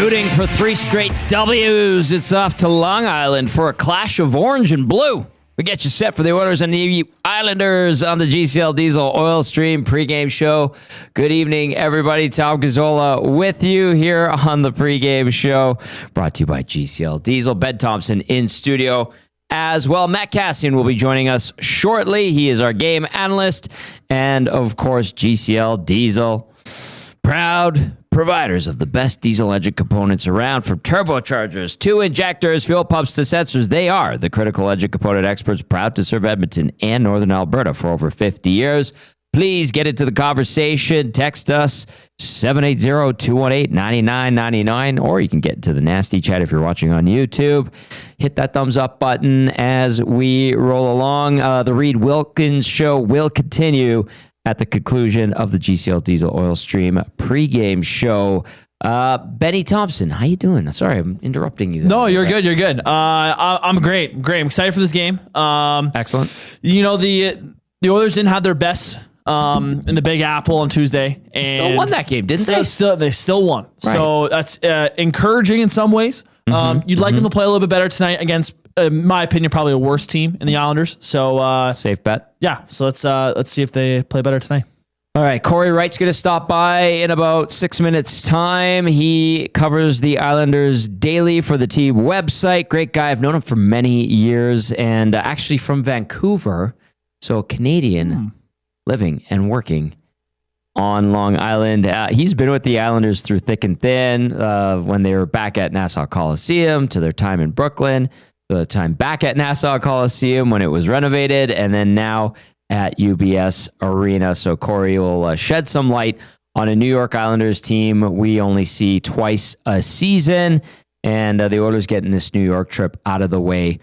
Shooting for 3 straight W's. It's off to Long Island for a clash of orange and blue. We get you set for the Oilers and the Islanders on the GCL Diesel Oil Stream pregame show. Good evening, everybody. Tom Gazzola with you here on the pregame show. Brought to you by GCL Diesel. Ben Thomson in studio as well. Matt Kassian will be joining us shortly. He is our game analyst. And, of course, GCL Diesel. Proud providers of the best diesel engine components around, from turbochargers to injectors, fuel pumps to sensors. They are the critical engine component experts, proud to serve Edmonton and Northern Alberta for over 50 years. Please get into the conversation. Text us 780-218-9999, or you can get into the nasty chat if you're watching on YouTube. Hit that thumbs up button as we roll along. The Reid Wilkins show will continue at the conclusion of the GCL Diesel Oil Stream pregame show. Benny Thompson, how you doing? Sorry, I'm interrupting you. No, you're good. You're good. I'm great. I'm excited for this game. Excellent. You know, the Oilers didn't have their best in the Big Apple on Tuesday, and still won that game, didn't they? They still won. Right. So that's encouraging in some ways. You'd like them to play a little bit better tonight against, in my opinion, probably a worse team in the Islanders. So safe bet. Yeah. So let's see if they play better tonight. All right, Corey Wright's going to stop by in about 6 minutes' time. He covers the Islanders daily for the team website. Great guy. I've known him for many years, and actually from Vancouver, so a Canadian living and working on Long Island. He's been with the Islanders through thick and thin, when they were back at Nassau Coliseum, to their time in Brooklyn, to the time back at Nassau Coliseum when it was renovated, and then now at UBS Arena. So Corey will shed some light on a New York Islanders team we only see twice a season, and the Oilers getting this New York trip out of the way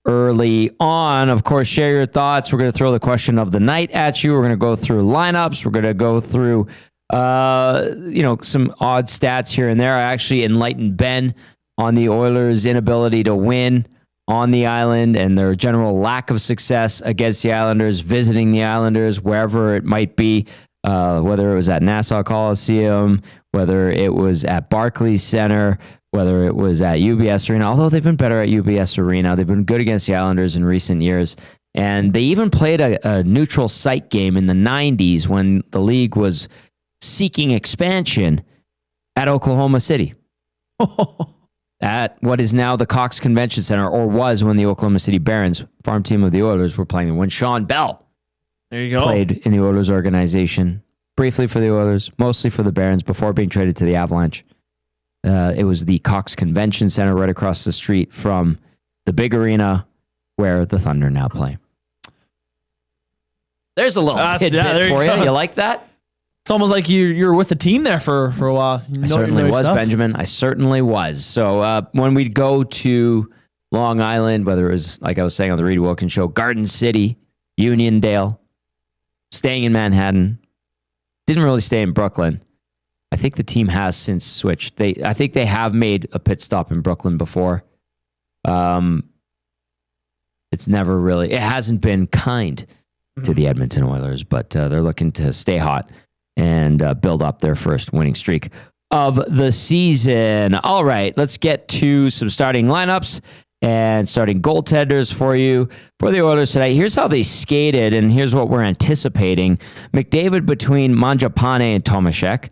early on. Of course, share your thoughts. We're going to throw the question of the night at you. We're going to go through lineups. We're going to go through some odd stats here and there. I actually enlightened Ben on the Oilers' inability to win on the island and their general lack of success against the Islanders, visiting the Islanders, wherever it might be, whether it was at Nassau Coliseum, whether it was at Barclays Center, whether it was at UBS Arena. Although they've been better at UBS Arena, they've been good against the Islanders in recent years. And they even played a neutral site game in the 90s when the league was seeking expansion at Oklahoma City. At what is now the Cox Convention Center, or was when the Oklahoma City Barons, farm team of the Oilers, were playing. When Sean Bell played in the Oilers organization, briefly for the Oilers, mostly for the Barons, before being traded to the Avalanche. It was the Cox Convention Center right across the street from the big arena where the Thunder now play. There's a little tidbit for you. You like that? It's almost like you're with the team there for a while. I certainly was, Benjamin. I certainly was. So when we'd go to Long Island, whether it was, like I was saying on the Reid Wilkins show, Garden City, Uniondale, staying in Manhattan, didn't really stay in Brooklyn. I think the team has since switched. I think they have made a pit stop in Brooklyn before. It hasn't been kind to the Edmonton Oilers, but they're looking to stay hot and build up their first winning streak of the season. All right, let's get to some starting lineups and starting goaltenders for you for the Oilers tonight. Here's how they skated, and here's what we're anticipating. McDavid between Mangiapane and Tomaszek.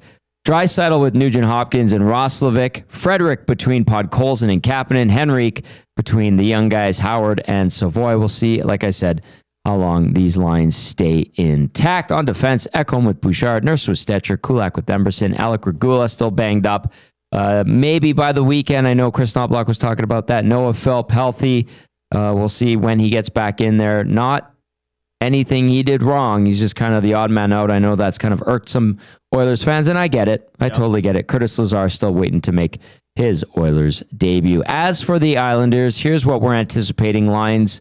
Draisaitl with Nugent-Hopkins and Roslovic. Frederick between Podkolzin and Kapanen. Henrique between the young guys Howard and Savoy. We'll see, like I said, how long these lines stay intact. On defense, Ekholm with Bouchard, Nurse with Stetcher, Kulak with Emberson, Alec Regula still banged up. Maybe by the weekend, I know Chris Knobloch was talking about that. Noah Philp healthy. We'll see when he gets back in there. Not anything he did wrong. He's just kind of the odd man out. I know that's kind of irked some Oilers fans, and I get it. I totally get it. Curtis Lazar still waiting to make his Oilers debut. As for the Islanders, here's what we're anticipating lines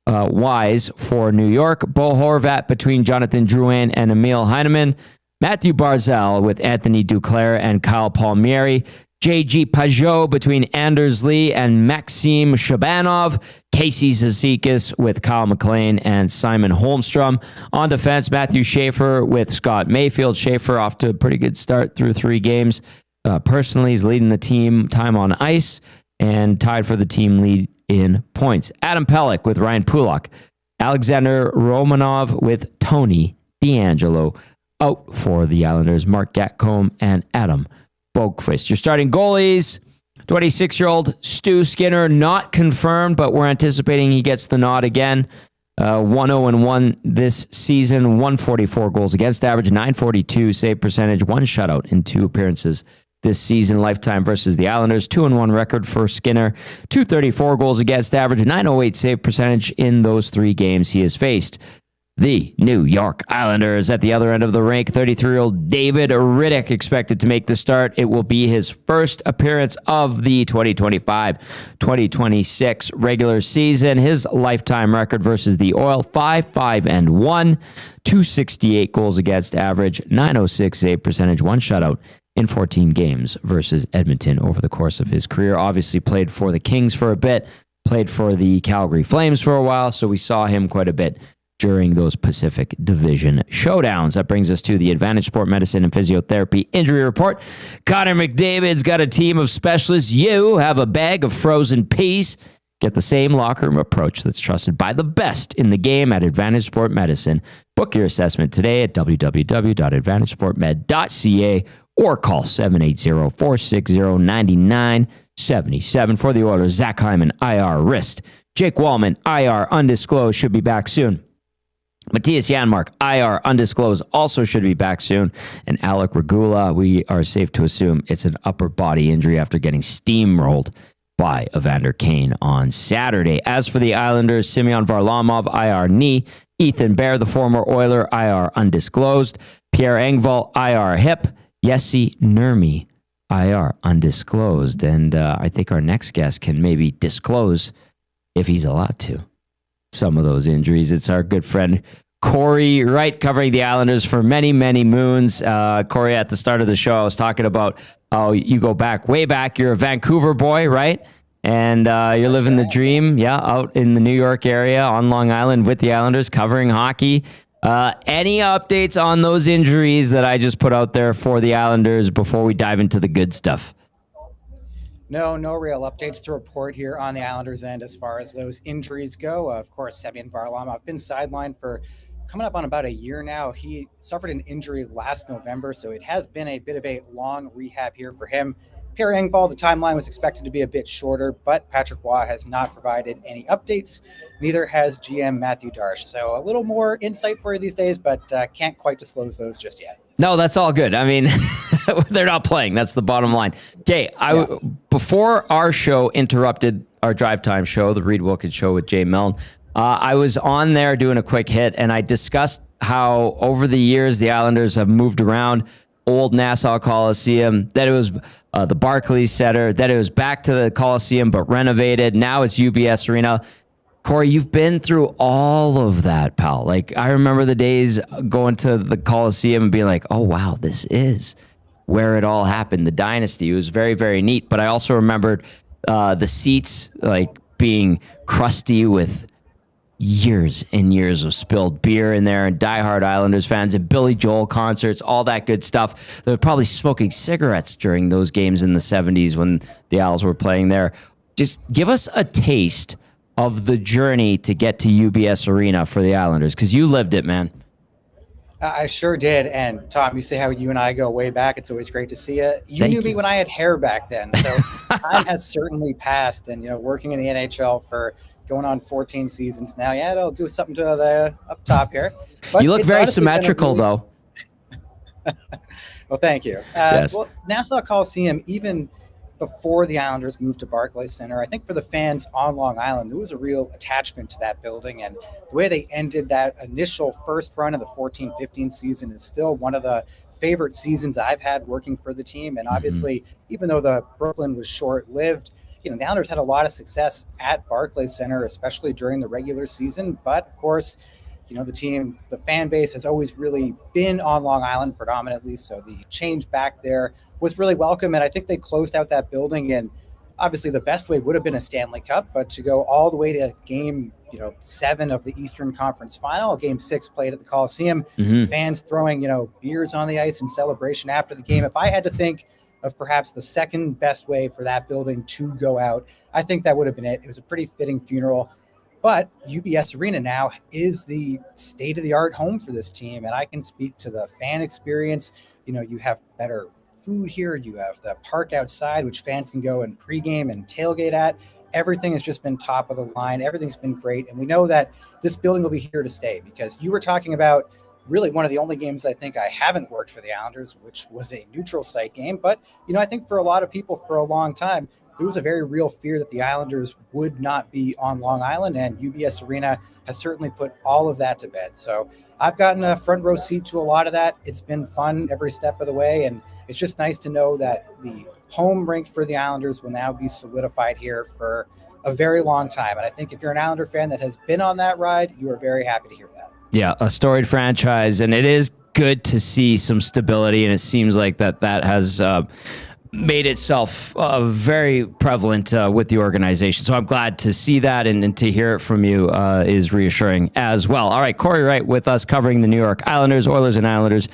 wise for New York. Bo Horvat between Jonathan Drouin and Emil Heineman. Matthew Barzal with Anthony Duclair and Kyle Palmieri. J.G. Pajot between Anders Lee and Maxim Shabanov. Casey Zizekas with Kyle McLean and Simon Holmstrom. On defense, Matthew Schaefer with Scott Mayfield. Schaefer off to a pretty good start through 3 games. Personally, he's leading the team time on ice and tied for the team lead in points. Adam Pelech with Ryan Pulock. Alexander Romanov with Tony DeAngelo out for the Islanders. Mark Gatcombe and Adam Boqvist. Your starting goalies, 26-year-old Stu Skinner, not confirmed, but we're anticipating he gets the nod again. 1-0-1 this season, 144 goals against average, 942 save percentage, 1 shutout in 2 appearances this season. Lifetime versus the Islanders, 2-1 record for Skinner, 234 goals against average, 908 save percentage in those 3 games he has faced. The New York Islanders at the other end of the rink, 33-year-old David Riddick expected to make the start. It will be his first appearance of the 2025-2026 regular season. His lifetime record versus the Oil, 5-5-1, 268 goals against average, 906 save percentage, 1 shutout in 14 games versus Edmonton over the course of his career. Obviously played for the Kings for a bit, played for the Calgary Flames for a while, so we saw him quite a bit during those Pacific Division showdowns. That brings us to the Advantage Sport Medicine and Physiotherapy Injury Report. Connor McDavid's got a team of specialists. You have a bag of frozen peas. Get the same locker room approach that's trusted by the best in the game at Advantage Sport Medicine. Book your assessment today at www.advantagesportmed.ca or call 780-460-9977. For the Oilers, Zach Hyman, IR wrist. Jake Wallman, IR undisclosed, should be back soon. Matthias Janmark, IR undisclosed, also should be back soon. And Alec Regula, we are safe to assume it's an upper body injury after getting steamrolled by Evander Kane on Saturday. As for the Islanders, Semyon Varlamov, IR knee. Ethan Bear, the former Oiler, IR undisclosed. Pierre Engvall, IR hip. Jesse Nurmi, IR undisclosed. And I think our next guest can maybe disclose, if he's allowed to, some of those injuries. It's our good friend Corey Wright, covering the Islanders for many, many moons. Corey, at the start of the show, I was talking about how you go back, way back. You're a Vancouver boy, right? And you're living the dream, out in the New York area on Long Island with the Islanders, covering hockey. Any updates on those injuries that I just put out there for the Islanders before we dive into the good stuff? No real updates to report here on the Islanders' end as far as those injuries go. Of course, Semyon Varlamov been sidelined for coming up on about a year now. He suffered an injury last November, so it has been a bit of a long rehab here for him. Pierre Engvall, the timeline was expected to be a bit shorter, but Patrick Waugh has not provided any updates. Neither has GM Matthew Darsh. So a little more insight for you these days, but can't quite disclose those just yet. No, that's all good. I mean, they're not playing. That's the bottom line. Okay, before our show interrupted our drive time show, the Reid Wilkins show with Jay Milne, I was on there doing a quick hit, and I discussed how over the years the Islanders have moved around. Old Nassau Coliseum, that it was the Barclays Center, that it was back to the Coliseum but renovated. Now it's UBS Arena. Corey, you've been through all of that, pal. Like, I remember the days going to the Coliseum and being like, oh, wow, this is where it all happened. The dynasty. It was very, very neat. But I also remembered the seats like being crusty with years and years of spilled beer in there, and diehard Islanders fans and Billy Joel concerts, all that good stuff. They were probably smoking cigarettes during those games in the 70s when the Isles were playing there. Just give us a taste of the journey to get to UBS Arena for the Islanders, because you lived it, man. I sure did. And Tom, you say how you and I go way back. It's always great to see you. You knew me when I had hair back then. So time has certainly passed. And, working in the NHL for going on 14 seasons now. Yeah, it'll do something to the up top here. But you look very symmetrical, though. Well, thank you. Yes. Well, Nassau Coliseum, even before the Islanders moved to Barclays Center, I think for the fans on Long Island, there was a real attachment to that building. And the way they ended that initial first run of the 14-15 season is still one of the favorite seasons I've had working for the team. And obviously, even though the Brooklyn was short-lived, the Islanders had a lot of success at Barclays Center, especially during the regular season. But of course, the team, the fan base has always really been on Long Island predominantly. So the change back there was really welcome. And I think they closed out that building. And obviously the best way would have been a Stanley Cup, but to go all the way to game, 7 of the Eastern Conference Final, game 6 played at the Coliseum, fans throwing, beers on the ice in celebration after the game. If I had to think of perhaps the second best way for that building to go out, I think that would have been it. It was a pretty fitting funeral. But UBS Arena now is the state-of-the-art home for this team, and I can speak to the fan experience. You have better food here. You have the park outside, which fans can go and pregame and tailgate at. Everything has just been top of the line. Everything's been great, and we know that this building will be here to stay, because you were talking about really one of the only games I think I haven't worked for the Islanders, which was a neutral site game. But, I think for a lot of people for a long time, there was a very real fear that the Islanders would not be on Long Island, and UBS Arena has certainly put all of that to bed. So I've gotten a front row seat to a lot of that. It's been fun every step of the way, and it's just nice to know that the home rink for the Islanders will now be solidified here for a very long time. And I think if you're an Islander fan that has been on that ride, you are very happy to hear that. Yeah, a storied franchise, and it is good to see some stability, and it seems like that has made itself very prevalent with the organization. So I'm glad to see that, and to hear it from you is reassuring as well. All right, Corey Wright with us covering the New York Islanders, Oilers and Islanders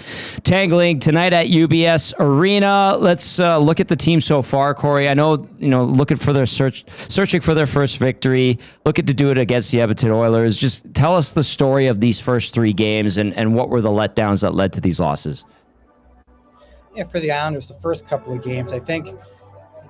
tangling tonight at UBS Arena. Let's look at the team so far, Corey. I know, looking for their searching for their first victory, looking to do it against the Edmonton Oilers. Just tell us the story of these first three games and what were the letdowns that led to these losses. Yeah, for the Islanders, the first couple of games, I think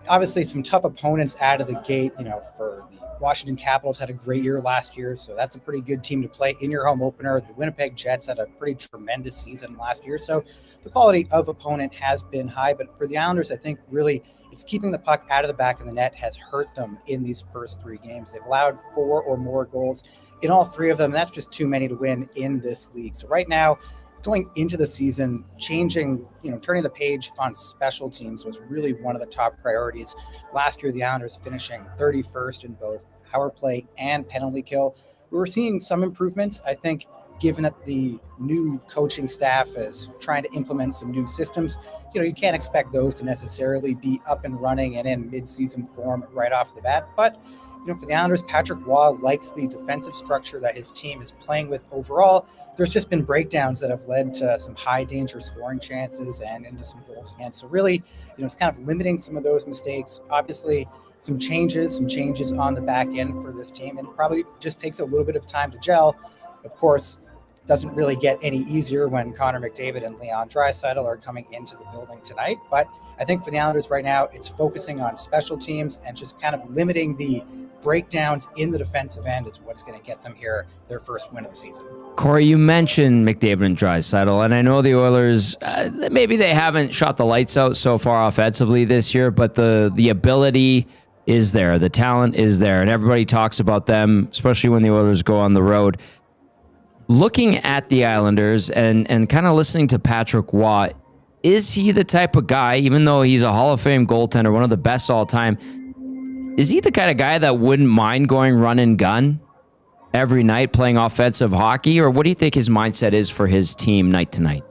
obviously some tough opponents out of the gate. For the Washington Capitals had a great year last year, so that's a pretty good team to play in your home opener. The Winnipeg Jets had a pretty tremendous season last year, so the quality of opponent has been high. But for the Islanders, I think really it's keeping the puck out of the back of the net has hurt them in these first three games. They've allowed 4 or more goals in all 3 of them. That's just too many to win in this league. So right now, going into the season, turning the page on special teams was really one of the top priorities. Last year, the Islanders finishing 31st in both power play and penalty kill. We were seeing some improvements, I think, given that the new coaching staff is trying to implement some new systems. You can't expect those to necessarily be up and running and in mid-season form right off the bat. But, for the Islanders, Patrick Waugh likes the defensive structure that his team is playing with overall. There's just been breakdowns that have led to some high danger scoring chances and into some goals again. So really, it's kind of limiting some of those mistakes. Obviously, some changes on the back end for this team, and it probably just takes a little bit of time to gel. Of course, it doesn't really get any easier when Connor McDavid and Leon Draisaitl are coming into the building tonight. But I think for the Islanders right now, it's focusing on special teams and just kind of limiting the breakdowns in the defensive end is what's going to get them here their first win of the season. Corey, you mentioned McDavid and Draisaitl, and I know the Oilers, maybe they haven't shot the lights out so far offensively this year, but the ability is there. The talent is there, and everybody talks about them, especially when the Oilers go on the road. Looking at the Islanders and kind of listening to Patrick Waugh, is he the type of guy, even though he's a Hall of Fame goaltender, one of the best all time, is he the kind of guy that wouldn't mind going run and gun every night playing offensive hockey? Or what do you think his mindset is for his team night to night?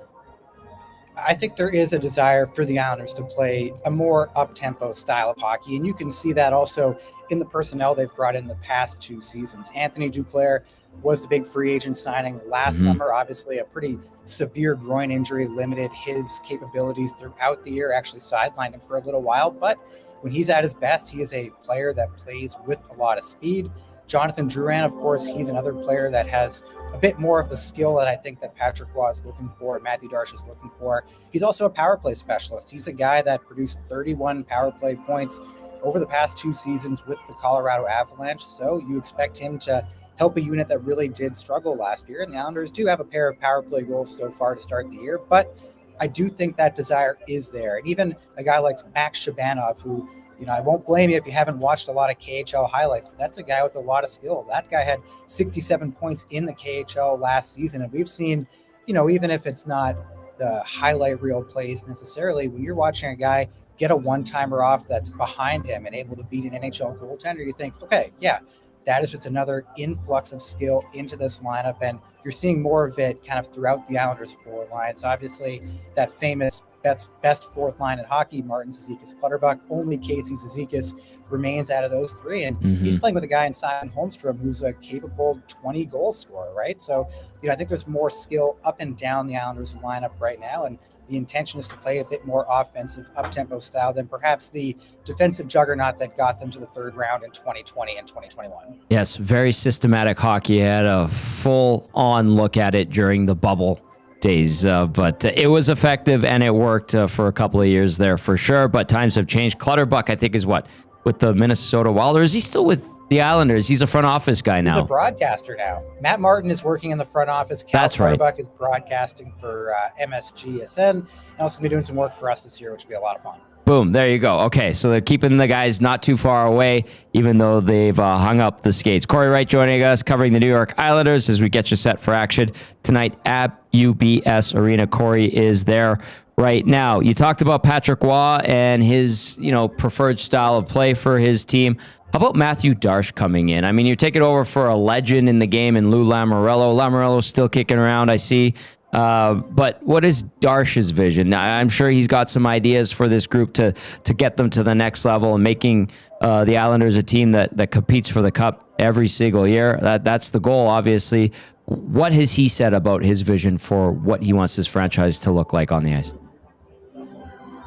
I think there is a desire for the Islanders to play a more up-tempo style of hockey, and you can see that also in the personnel they've brought in the past 2 seasons. Anthony Duclair was the big free agent signing last summer. Obviously, a pretty severe groin injury limited his capabilities throughout the year, actually sidelined him for a little while, but when he's at his best, he is a player that plays with a lot of speed. Jonathan Drouin, of course, he's another player that has a bit more of the skill that I think that Patrick Waugh is looking for, Matthew Darche is looking for. He's also a power play specialist. He's a guy that produced 31 power play points over the past 2 seasons with the Colorado Avalanche. So you expect him to help a unit that really did struggle last year. And the Islanders do have a pair of power play goals so far to start the year, but I do think that desire is there. And even a guy like Max Shabanov, who, I won't blame you if you haven't watched a lot of KHL highlights, but that's a guy with a lot of skill. That guy had 67 points in the KHL last season. And we've seen, even if it's not the highlight reel plays necessarily, when you're watching a guy get a one-timer off that's behind him and able to beat an NHL goaltender, you think, okay, yeah, that is just another influx of skill into this lineup. And you're seeing more of it kind of throughout the Islanders' forward lines. Obviously, that famous best fourth line in hockey, Martin Cizikas Clutterbuck. Only Casey Cizikas remains out of those 3. And he's playing with a guy in Simon Holmstrom who's a capable 20-goal scorer, right? So, I think there's more skill up and down the Islanders lineup right now. And the intention is to play a bit more offensive, up-tempo style than perhaps the defensive juggernaut that got them to the third round in 2020 and 2021. Yes, very systematic hockey. I had a full-on look at it during the bubble days, but it was effective and it worked for a couple of years there for sure, but times have changed. Clutterbuck, I think, is with the Minnesota Wild, or is he still with the Islanders? He's a front office guy now. He's a broadcaster now. Matt Martin is working in the front office. That's right. Clutterbuck is broadcasting for MSGSN, and also going to be doing some work for us this year, which will be a lot of fun. Boom, there you go. Okay, so they're keeping the guys not too far away, even though they've hung up the skates. Corey Wright joining us, covering the New York Islanders as we get you set for action tonight at UBS Arena. Corey is there right now. You talked about Patrick Waugh and his, preferred style of play for his team. How about Matthew Darche coming in? I mean, you're taking over for a legend in the game in Lou Lamoriello. Lamoriello's still kicking around, I see. But what is Darche's vision? I'm sure he's got some ideas for this group to get them to the next level and making the Islanders a team that competes for the Cup every single year. That's the goal, obviously. What has he said about his vision for what he wants this franchise to look like on the ice?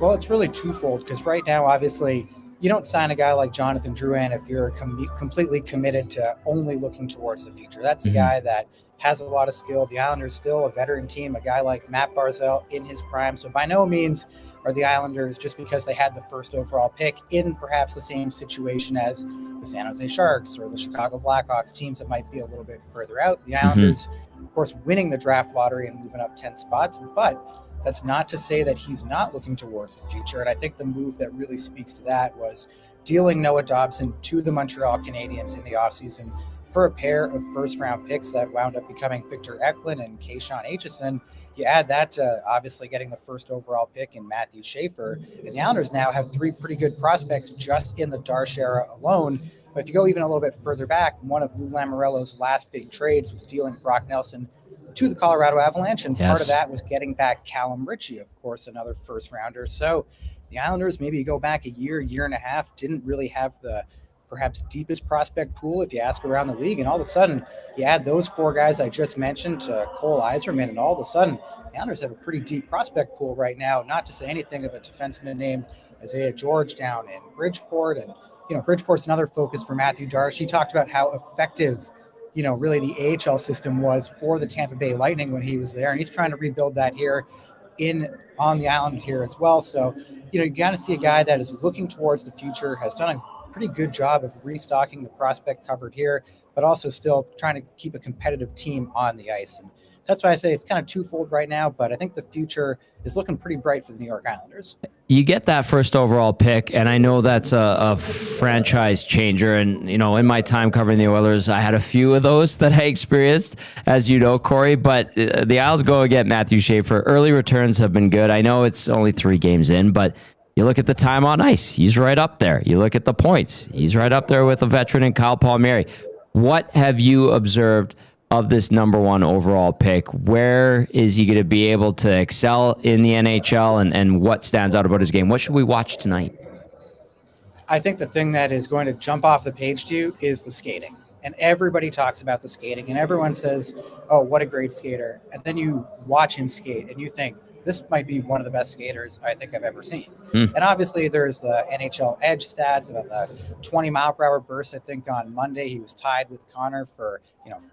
Well, it's really twofold, because right now, obviously, you don't sign a guy like Jonathan Drouin if you're completely committed to only looking towards the future. That's a guy that has a lot of skill. The Islanders still a veteran team, a guy like Matt Barzal in his prime. So by no means are the Islanders, just because they had the first overall pick, in perhaps the same situation as the San Jose Sharks or the Chicago Blackhawks, teams that might be a little bit further out. The Islanders, of course, winning the draft lottery and moving up 10 spots, but that's not to say that he's not looking towards the future. And I think the move that really speaks to that was dealing Noah Dobson to the Montreal Canadiens in the offseason for a pair of first-round picks that wound up becoming Victor Eklund and Keyshawn Aitchison. You add that to obviously getting the first overall pick in Matthew Schaefer, and the Islanders now have three pretty good prospects just in the Darche era alone. But if you go even a little bit further back, one of Lou Lamoriello's last big trades was dealing Brock Nelson to the Colorado Avalanche, and part of that was getting back Callum Ritchie, of course, another first-rounder. So the Islanders, maybe you go back a year and a half, didn't really have the perhaps deepest prospect pool if you ask around the league, and all of a sudden you add those four guys I just mentioned to Cole Yzerman, and all of a sudden the Islanders have a pretty deep prospect pool right now, not to say anything of a defenseman named Isaiah George down in Bridgeport. And Bridgeport's another focus for Matthew Darche. He talked about how effective really the AHL system was for the Tampa Bay Lightning when he was there, and he's trying to rebuild that here on the island here as well. So you got to see a guy that is looking towards the future, has done a pretty good job of restocking the prospect cupboard here, but also still trying to keep a competitive team on the ice. And that's why I say it's kind of twofold right now, but I think the future is looking pretty bright for the New York Islanders. You get that first overall pick, and I know that's a franchise changer. And, in my time covering the Oilers, I had a few of those that I experienced, as you know, Corey. But the Isles go and get Matthew Schaefer. Early returns have been good. I know it's only 3 games in, but you look at the time on ice, he's right up there. You look at the points, he's right up there with a veteran in Kyle Palmieri. What have you observed of this number 1 overall pick? Where is he going to be able to excel in the NHL, and what stands out about his game? What should we watch tonight? I think the thing that is going to jump off the page to you is the skating. And everybody talks about the skating, and everyone says, oh, what a great skater. And then you watch him skate, and you think, this might be one of the best skaters I think I've ever seen. And obviously there's the NHL Edge stats about the 20 mile per hour burst. I think on Monday he was tied with Connor for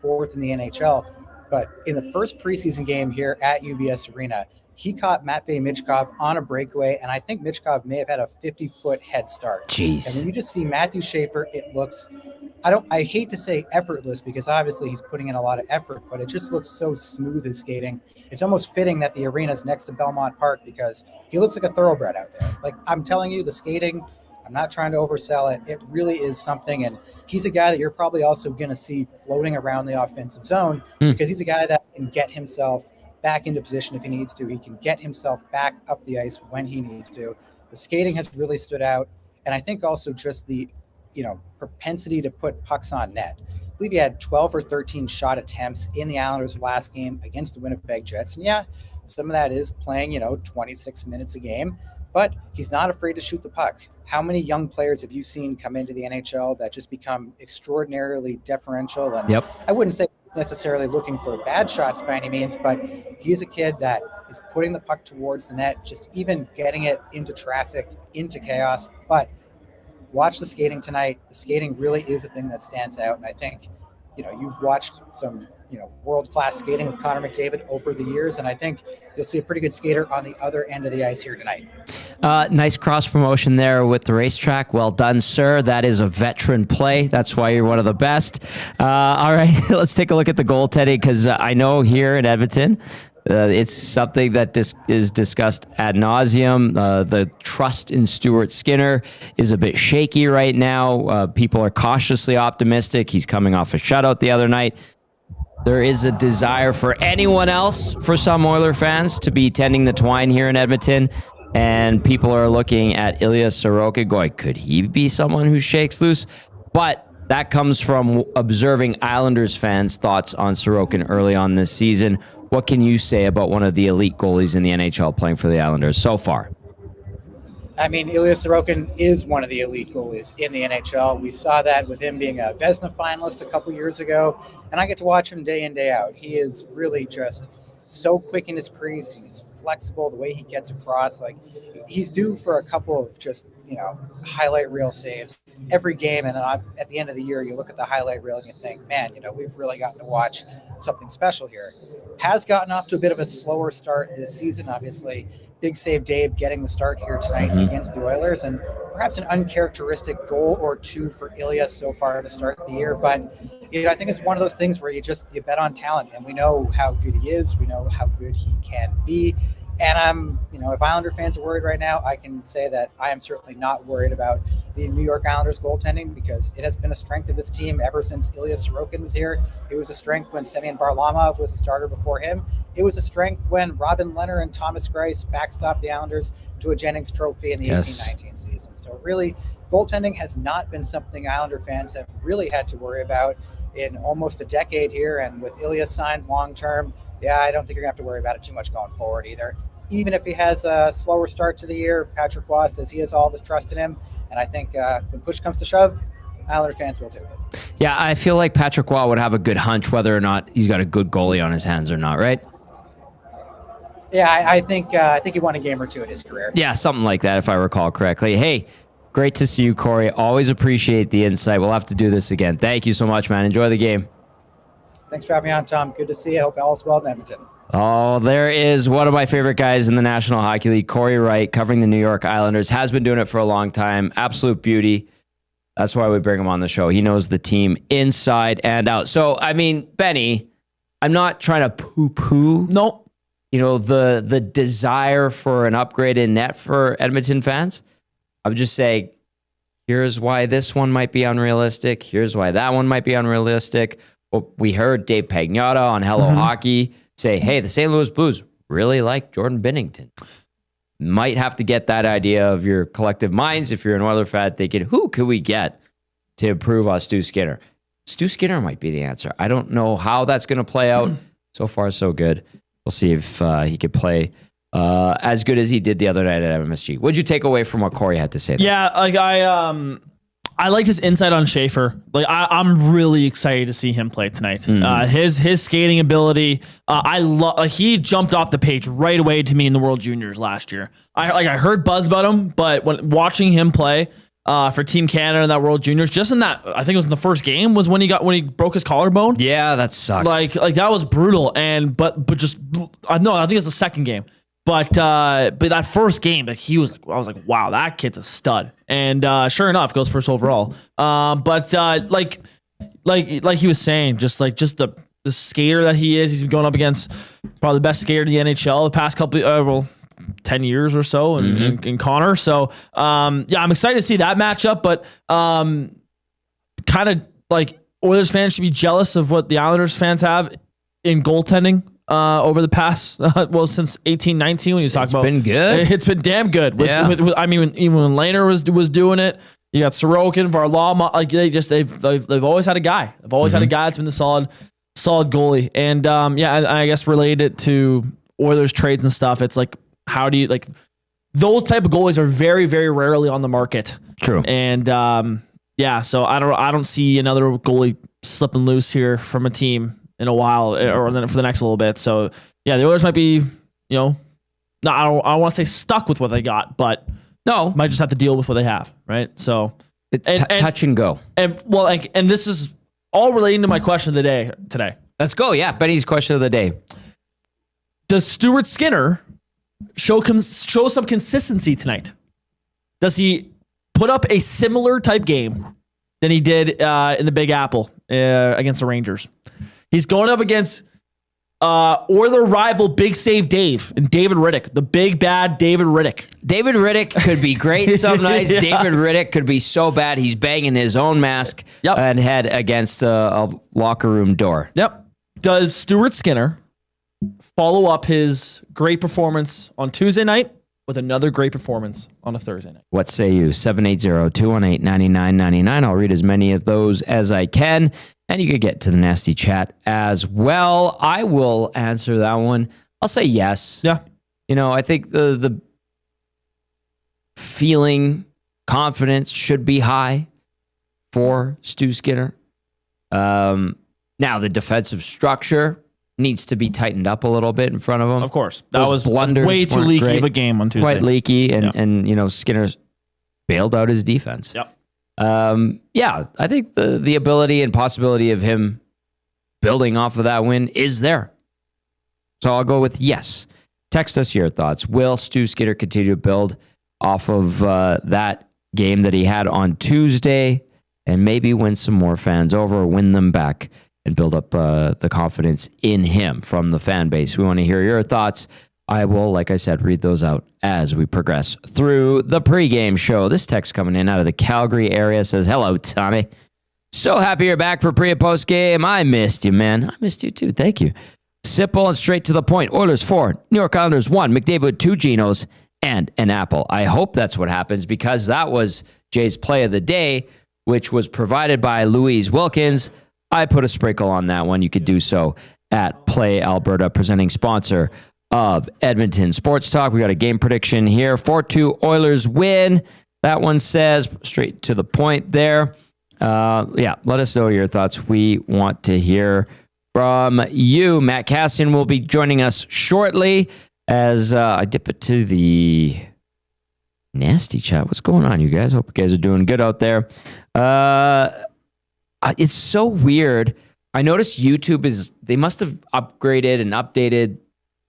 4th in the NHL. But in the first preseason game here at UBS Arena, he caught Matvei Michkov on a breakaway, and I think Michkov may have had a 50-foot head start. Jeez. And when you just see Matthew Schaefer, it looks, I hate to say effortless, because obviously he's putting in a lot of effort, but it just looks so smooth, his skating. It's almost fitting that the arena's next to Belmont Park, because he looks like a thoroughbred out there. Like, I'm telling you, the skating, I'm not trying to oversell it. It really is something. And he's a guy that you're probably also going to see floating around the offensive zone, because he's a guy that can get himself back into position if he needs to. He can get himself back up the ice when he needs to. The skating has really stood out. And I think also just the, propensity to put pucks on net. I believe he had 12 or 13 shot attempts in the Islanders' last game against the Winnipeg Jets. And yeah, some of that is playing, 26 minutes a game, but he's not afraid to shoot the puck. How many young players have you seen come into the NHL that just become extraordinarily deferential? And I wouldn't say necessarily looking for bad shots by any means, but he's a kid that is putting the puck towards the net, just even getting it into traffic, into chaos. But watch the skating tonight. The skating really is a thing that stands out. And I think, you've watched some, world-class skating with Connor McDavid over the years. And I think you'll see a pretty good skater on the other end of the ice here tonight. Nice cross promotion there with the racetrack. Well done, sir. That is a veteran play. That's why you're one of the best. All right, let's take a look at the goaltending, because I know here in Edmonton, it's something that is discussed ad nauseum. The trust in Stuart Skinner is a bit shaky right now. People are cautiously optimistic. He's coming off a shutout the other night. There is a desire for anyone else, for some Oiler fans, to be tending the twine here in Edmonton. And people are looking at Ilya Sorokin going, could he be someone who shakes loose? But that comes from observing Islanders fans' thoughts on Sorokin early on this season. What can you say about one of the elite goalies in the NHL playing for the Islanders so far? I mean, Ilya Sorokin is one of the elite goalies in the NHL. We saw that with him being a Vezina finalist a couple years ago, and I get to watch him day in, day out. He is really just so quick in his crease. He's flexible, the way he gets across. Like, he's due for a couple of just, highlight reel saves every game. And at the end of the year, you look at the highlight reel and you think, man, we've really gotten to watch something special here. Has gotten off to a bit of a slower start this season, obviously. Big save Dave getting the start here tonight against the Oilers, and perhaps an uncharacteristic goal or two for Ilya so far to start the year. But I think it's one of those things where you bet on talent, and we know how good he is. We know how good he can be. And if Islander fans are worried right now, I can say that I am certainly not worried about the New York Islanders goaltending, because it has been a strength of this team ever since Ilya Sorokin was here. It was a strength when Semyon Varlamov was a starter before him. It was a strength when Robin Lehner and Thomas Greiss backstopped the Islanders to a Jennings Trophy in the 18-19 season. So really, goaltending has not been something Islander fans have really had to worry about in almost a decade here. And with Ilya signed long-term, I don't think you're going to have to worry about it too much going forward either. Even if he has a slower start to the year, Patrick Waugh says he has all of his trust in him. And I think when push comes to shove, Islander fans will too. Yeah, I feel like Patrick Waugh would have a good hunch whether or not he's got a good goalie on his hands or not, right? Yeah, I think he won a game or two in his career. Yeah, something like that, if I recall correctly. Hey, great to see you, Corey. Always appreciate the insight. We'll have to do this again. Thank you so much, man. Enjoy the game. Thanks for having me on, Tom. Good to see you. Hope all is well in Edmonton. Oh, there is one of my favorite guys in the National Hockey League, Corey Wright, covering the New York Islanders. Has been doing it for a long time. Absolute beauty. That's why we bring him on the show. He knows the team inside and out. So, I mean, Benny, I'm not trying to poo-poo. Nope. The desire for an upgrade in net for Edmonton fans. I'm just saying, here's why this one might be unrealistic. Here's why that one might be unrealistic. Well, we heard Dave Pagnotta on Hello Hockey say, hey, the St. Louis Blues really like Jordan Binnington. Might have to get that idea of your collective minds if you're an Oiler fan thinking, who could we get to improve on Stu Skinner? Stu Skinner might be the answer. I don't know how that's going to play out. So far, so good. We'll see if he could play as good as he did the other night at MSG. What'd you take away from what Corey had to say there? Yeah, like I liked his insight on Schaefer. Like I'm really excited to see him play tonight. His skating ability, he jumped off the page right away to me in the World Juniors last year. I heard buzz about him, but when watching him play for Team Canada in that World Juniors, just in that, I think it was in the first game was when he broke his collarbone. Yeah, that sucked. Like that was brutal. And but I think it's the second game. But that first game, I was like, wow, that kid's a stud. And sure enough, goes first overall. But like he was saying, just the skater that he is, he's been going up against probably the best skater in the NHL the past couple 10 years or so in Connor. So I'm excited to see that matchup. But kind of like Oilers fans should be jealous of what the Islanders fans have in goaltending. Over the past, since 18-19 when he was talking about. It's been good. It's been damn good. Even when Lehner was doing it, you got Sorokin, Varlamov, like they've always had a guy. They've always had a guy that's been the solid goalie. And I guess related to Oilers trades and stuff, it's like, how do you like those type of goalies are very, very rarely on the market. True. And so I don't see another goalie slipping loose here from a team in a while, or then for the next little bit. So yeah, the Oilers might be no, I don't want to say stuck with what they got, but No, might just have to deal with what they have, right? So, touch and go. and this is all relating to my question of the day today. Let's go. Yeah, Benny's question of the day. Does Stuart Skinner show some consistency tonight? Does he put up a similar type game than he did in the Big Apple against the Rangers? He's going up against Oiler rival Big Save Dave and David Riddick, the big bad David Riddick. David Riddick could be great some nights. Yeah. David Riddick could be so bad he's banging his own mask and head against a locker room door. Yep. Does Stuart Skinner follow up his great performance on Tuesday night with another great performance on a Thursday night? What say you? 780-218-9999. I'll read as many of those as I can. And you could get to the nasty chat as well. I will answer that one. I'll say yes. Yeah. You know, I think the feeling, confidence should be high for Stu Skinner. Now, the defensive structure needs to be tightened up a little bit in front of him. Of course. That Those was blunders way too weren't leaky great. of a game on Tuesday. Quite leaky, and you know, Skinner bailed out his defense. Yep. Yeah, I think the ability and possibility of him building off of that win is there. So I'll go with yes. Text us your thoughts. Will Stu Skinner continue to build off of that game that he had on Tuesday and maybe win some more fans over, win them back, and build up the confidence in him from the fan base? We want to hear your thoughts. I will, like I said, read those out as we progress through the pregame show. This text coming in out of the Calgary area says, hello, Tommy. So happy you're back for pre and post game. I missed you, man. I missed you too. Thank you. Simple and straight to the point. Oilers 4, New York Islanders 1, McDavid 2 Genos, and an apple. I hope that's what happens because that was Jay's play of the day, which was provided by Louise Wilkins. I put a sprinkle on that one. You could do so at Play Alberta, presenting sponsor of Edmonton Sports Talk. We got a game prediction here. 4-2 Oilers win. That one says straight to the point there. Yeah, let us know your thoughts. We want to hear from you. Matt Kassian will be joining us shortly as I dip it to the nasty chat. What's going on, you guys? Hope you guys are doing good out there. It's so weird. I noticed YouTube they must have upgraded and updated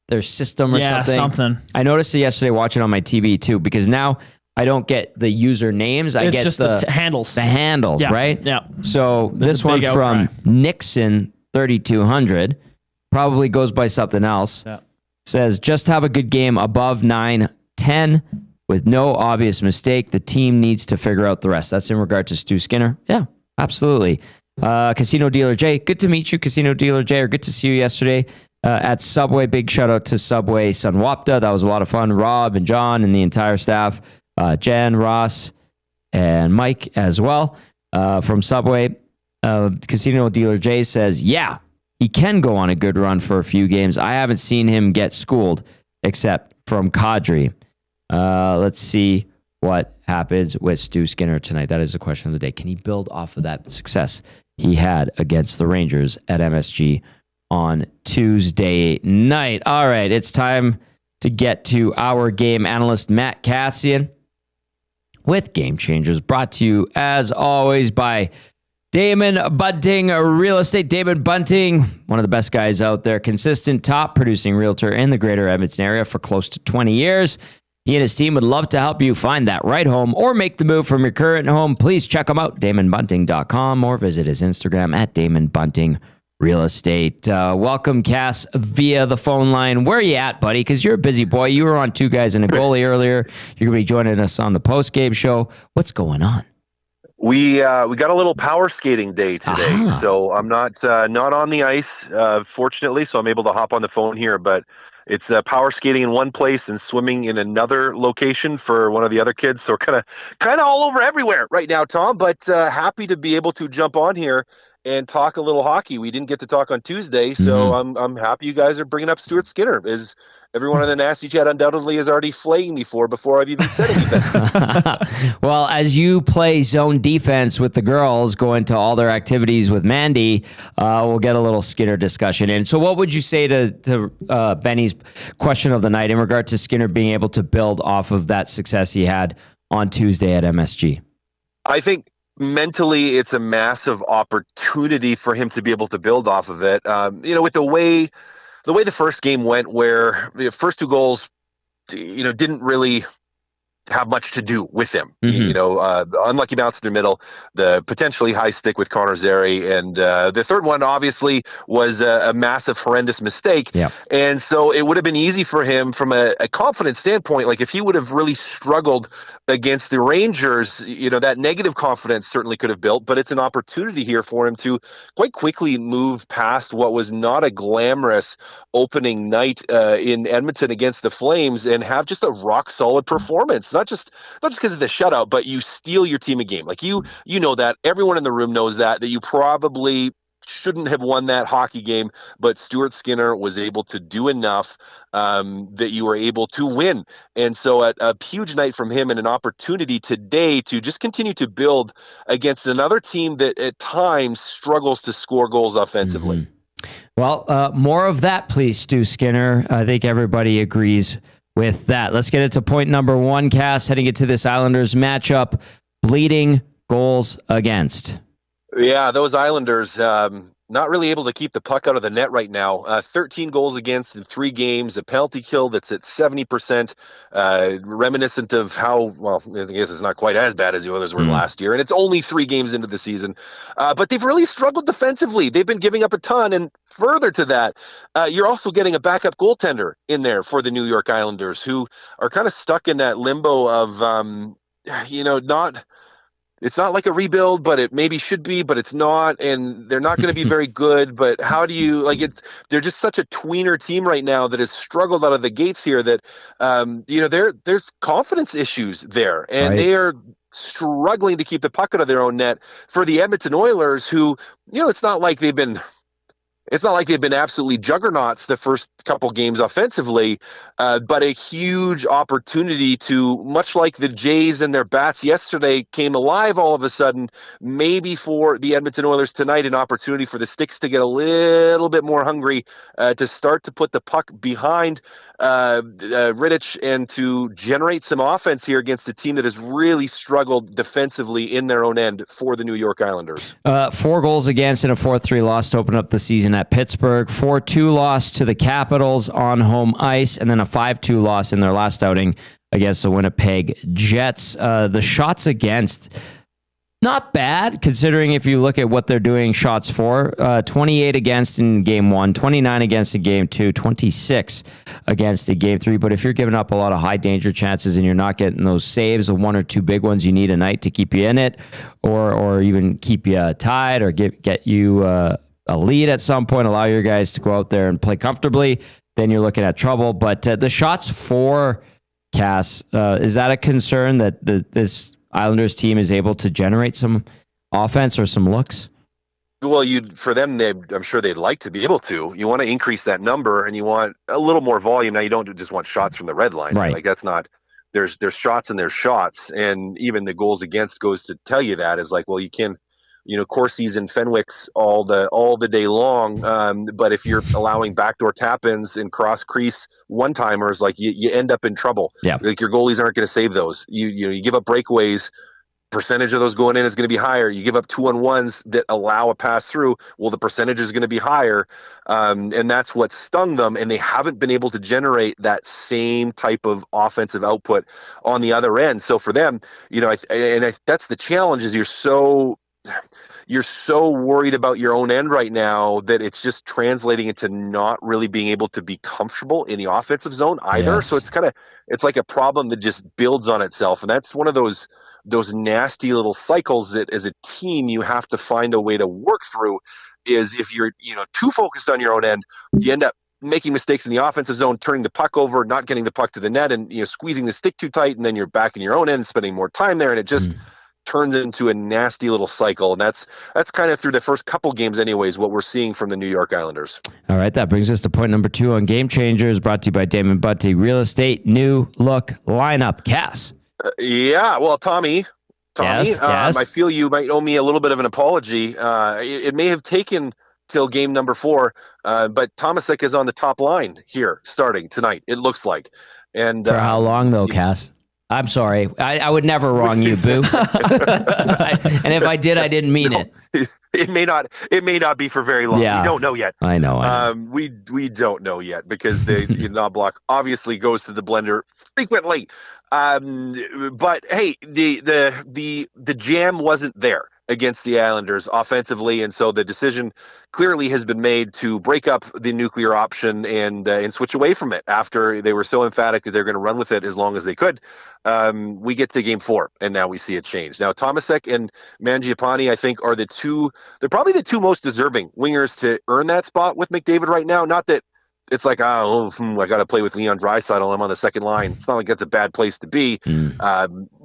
their system or something. I noticed it yesterday watching on my TV too, because now I don't get the user names. I get just the handles. The handles, right? Yeah. So this one from Nixon 3200 probably goes by something else. Yeah. Says, just have a good game above 9-10 with no obvious mistake. The team needs to figure out the rest. That's in regard to Stu Skinner. Yeah, absolutely. Casino Dealer Jay, good to meet you, Casino Dealer Jay, or good to see you yesterday at Subway. Big shout out to Subway Sunwapta. That was a lot of fun. Rob and John and the entire staff, Jen, Ross, and Mike as well from Subway. Casino Dealer Jay says, yeah, he can go on a good run for a few games. I haven't seen him get schooled except from Kadri. Let's see what happens with Stu Skinner tonight. That is the question of the day. Can he build off of that success he had against the Rangers at MSG on Tuesday night? All right, it's time to get to our game analyst, Matt Kassian, with Game Changers, brought to you, as always, by Damon Bunting Real Estate. Damon Bunting, one of the best guys out there, consistent top producing realtor in the greater Edmonton area for close to 20 years. He and his team would love to help you find that right home or make the move from your current home. Please check him out, DamonBunting.com, or visit his Instagram at Damon Bunting Real Estate. Welcome, Cass, via the phone line. Where are you at, buddy? Because you're a busy boy. You were on Two Guys and a Goalie earlier. You're going to be joining us on the post-game show. What's going on? We got a little power skating day today, so I'm not on the ice, fortunately, so I'm able to hop on the phone here, but it's power skating in one place and swimming in another location for one of the other kids. So we're kind of all over everywhere right now, Tom, but happy to be able to jump on here and talk a little hockey. We didn't get to talk on Tuesday, so I'm happy you guys are bringing up Stuart Skinner. As everyone in the Nasty Chat undoubtedly has already flaying me for before I've even said anything. Well, as you play zone defense with the girls, going to all their activities with Mandy, we'll get a little Skinner discussion in. So what would you say to Benny's question of the night in regard to Skinner being able to build off of that success he had on Tuesday at MSG? I think mentally it's a massive opportunity for him to be able to build off of it. With the way the first game went, where the first 2 goals, didn't really have much to do with him. Unlucky bounce in the middle, the potentially high stick with Connor Zary, and the third one obviously was a massive, horrendous mistake. Yeah. And so it would have been easy for him from a confidence standpoint. Like if he would have really struggled against the Rangers, that negative confidence certainly could have built, but it's an opportunity here for him to quite quickly move past what was not a glamorous opening night in Edmonton against the Flames and have just a rock solid performance. Not just because of the shutout, but you steal your team a game. Like you know that. Everyone in the room knows that you probably shouldn't have won that hockey game, but Stuart Skinner was able to do enough that you were able to win. And so a huge night from him and an opportunity today to just continue to build against another team that at times struggles to score goals offensively. Well, more of that, please, Stu Skinner. I think everybody agrees with that. Let's get into point number 1, Cass, heading into this Islanders matchup, bleeding goals against. Yeah, those Islanders not really able to keep the puck out of the net right now. 13 goals against in 3 games, a penalty kill that's at 70%, reminiscent of how, well, I guess it's not quite as bad as the others were last year, and it's only 3 games into the season. But they've really struggled defensively. They've been giving up a ton, and further to that, you're also getting a backup goaltender in there for the New York Islanders, who are kind of stuck in that limbo of, it's not like a rebuild, but it maybe should be, but it's not, and they're not going to be very good. But how do you they're just such a tweener team right now that has struggled out of the gates here that, there's confidence issues there, and they are struggling to keep the puck out of their own net. For the Edmonton Oilers, who, it's not like they've been absolutely juggernauts the first couple games offensively, but a huge opportunity to, much like the Jays and their bats yesterday came alive all of a sudden, maybe for the Edmonton Oilers tonight, an opportunity for the Sticks to get a little bit more hungry, to start to put the puck behind Rittich and to generate some offense here against a team that has really struggled defensively in their own end for the New York Islanders. 4 goals against and a 4-3 loss to open up the season at Pittsburgh, 4-2 loss to the Capitals on home ice, and then a 5-2 loss in their last outing against the Winnipeg Jets. The shots against, not bad, considering if you look at what they're doing shots for. 28 against in game 1, 29 against in game 2, 26 against in game 3. But if you're giving up a lot of high danger chances and you're not getting those saves, the 1 or 2 big ones you need a night to keep you in it, or even keep you tied, or get you a lead at some point, allow your guys to go out there and play comfortably, then you're looking at trouble. But the shots for Cass, is that a concern that this Islanders team is able to generate some offense or some looks? Well, for them, I'm sure they'd like to be able to. You want to increase that number, and you want a little more volume. Now, you don't just want shots from the red line. Right. Like, that's not. There's shots and there's shots, and even the goals against goes to tell you that is like, well, you can, Corsi's and Fenwicks all the day long. But if you're allowing backdoor tap-ins and cross crease one-timers, like you end up in trouble. Yeah. Like your goalies aren't going to save those. You give up breakaways. Percentage of those going in is going to be higher. You give up 2-on-1s that allow a pass through. Well, the percentage is going to be higher. And that's what stung them. And they haven't been able to generate that same type of offensive output on the other end. So for them, that's the challenge, is you're so worried about your own end right now that it's just translating into not really being able to be comfortable in the offensive zone either. Yes. So it's like a problem that just builds on itself. And that's one of those nasty little cycles that as a team you have to find a way to work through. Is if you're too focused on your own end, you end up making mistakes in the offensive zone, turning the puck over, not getting the puck to the net, and squeezing the stick too tight, and then you're back in your own end, spending more time there, and it just turns into a nasty little cycle. And that's kind of through the first couple games anyways, what we're seeing from the New York Islanders. All right, that brings us to point number 2 on Game Changers, brought to you by Damon Bunty Real Estate. New look lineup. Cass. Yeah, well, Tommy, Yes. I feel you might owe me a little bit of an apology. It may have taken till game number 4, but Tomasek is on the top line here starting tonight, it looks like. And For how long, though, Cass? I'm sorry. I would never wrong you, boo. And if I did, I didn't mean it. It may not be for very long. Yeah. We don't know yet. I know. We don't know yet because the knob block obviously goes to the blender frequently. But hey, the jam wasn't there against the Islanders offensively, and so the decision clearly has been made to break up the nuclear option and switch away from it after they were so emphatic that they're going to run with it as long as they could. We get to game 4, and now we see it change. Now, Tomasek and Mangiapane, I think, are they're probably the 2 most deserving wingers to earn that spot with McDavid right now. Not that it's like, I got to play with Leon Draisaitl. I'm on the second line. It's not like that's a bad place to be.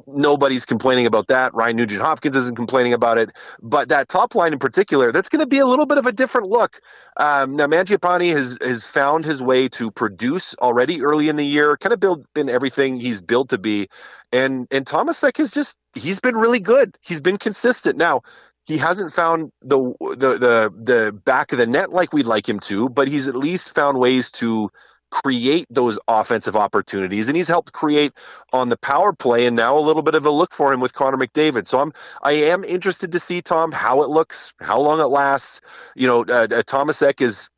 Nobody's complaining about that. Ryan Nugent-Hopkins isn't complaining about it. But that top line in particular, that's going to be a little bit of a different look. Now, Mangiapane has found his way to produce already early in the year, kind of been everything he's built to be. And Tomasek he's been really good. He's been consistent. Now, he hasn't found the back of the net like we'd like him to, but he's at least found ways to create those offensive opportunities, and he's helped create on the power play, and now a little bit of a look for him with Connor McDavid. So I am interested to see, Tom, how it looks, how long it lasts. Tomasek is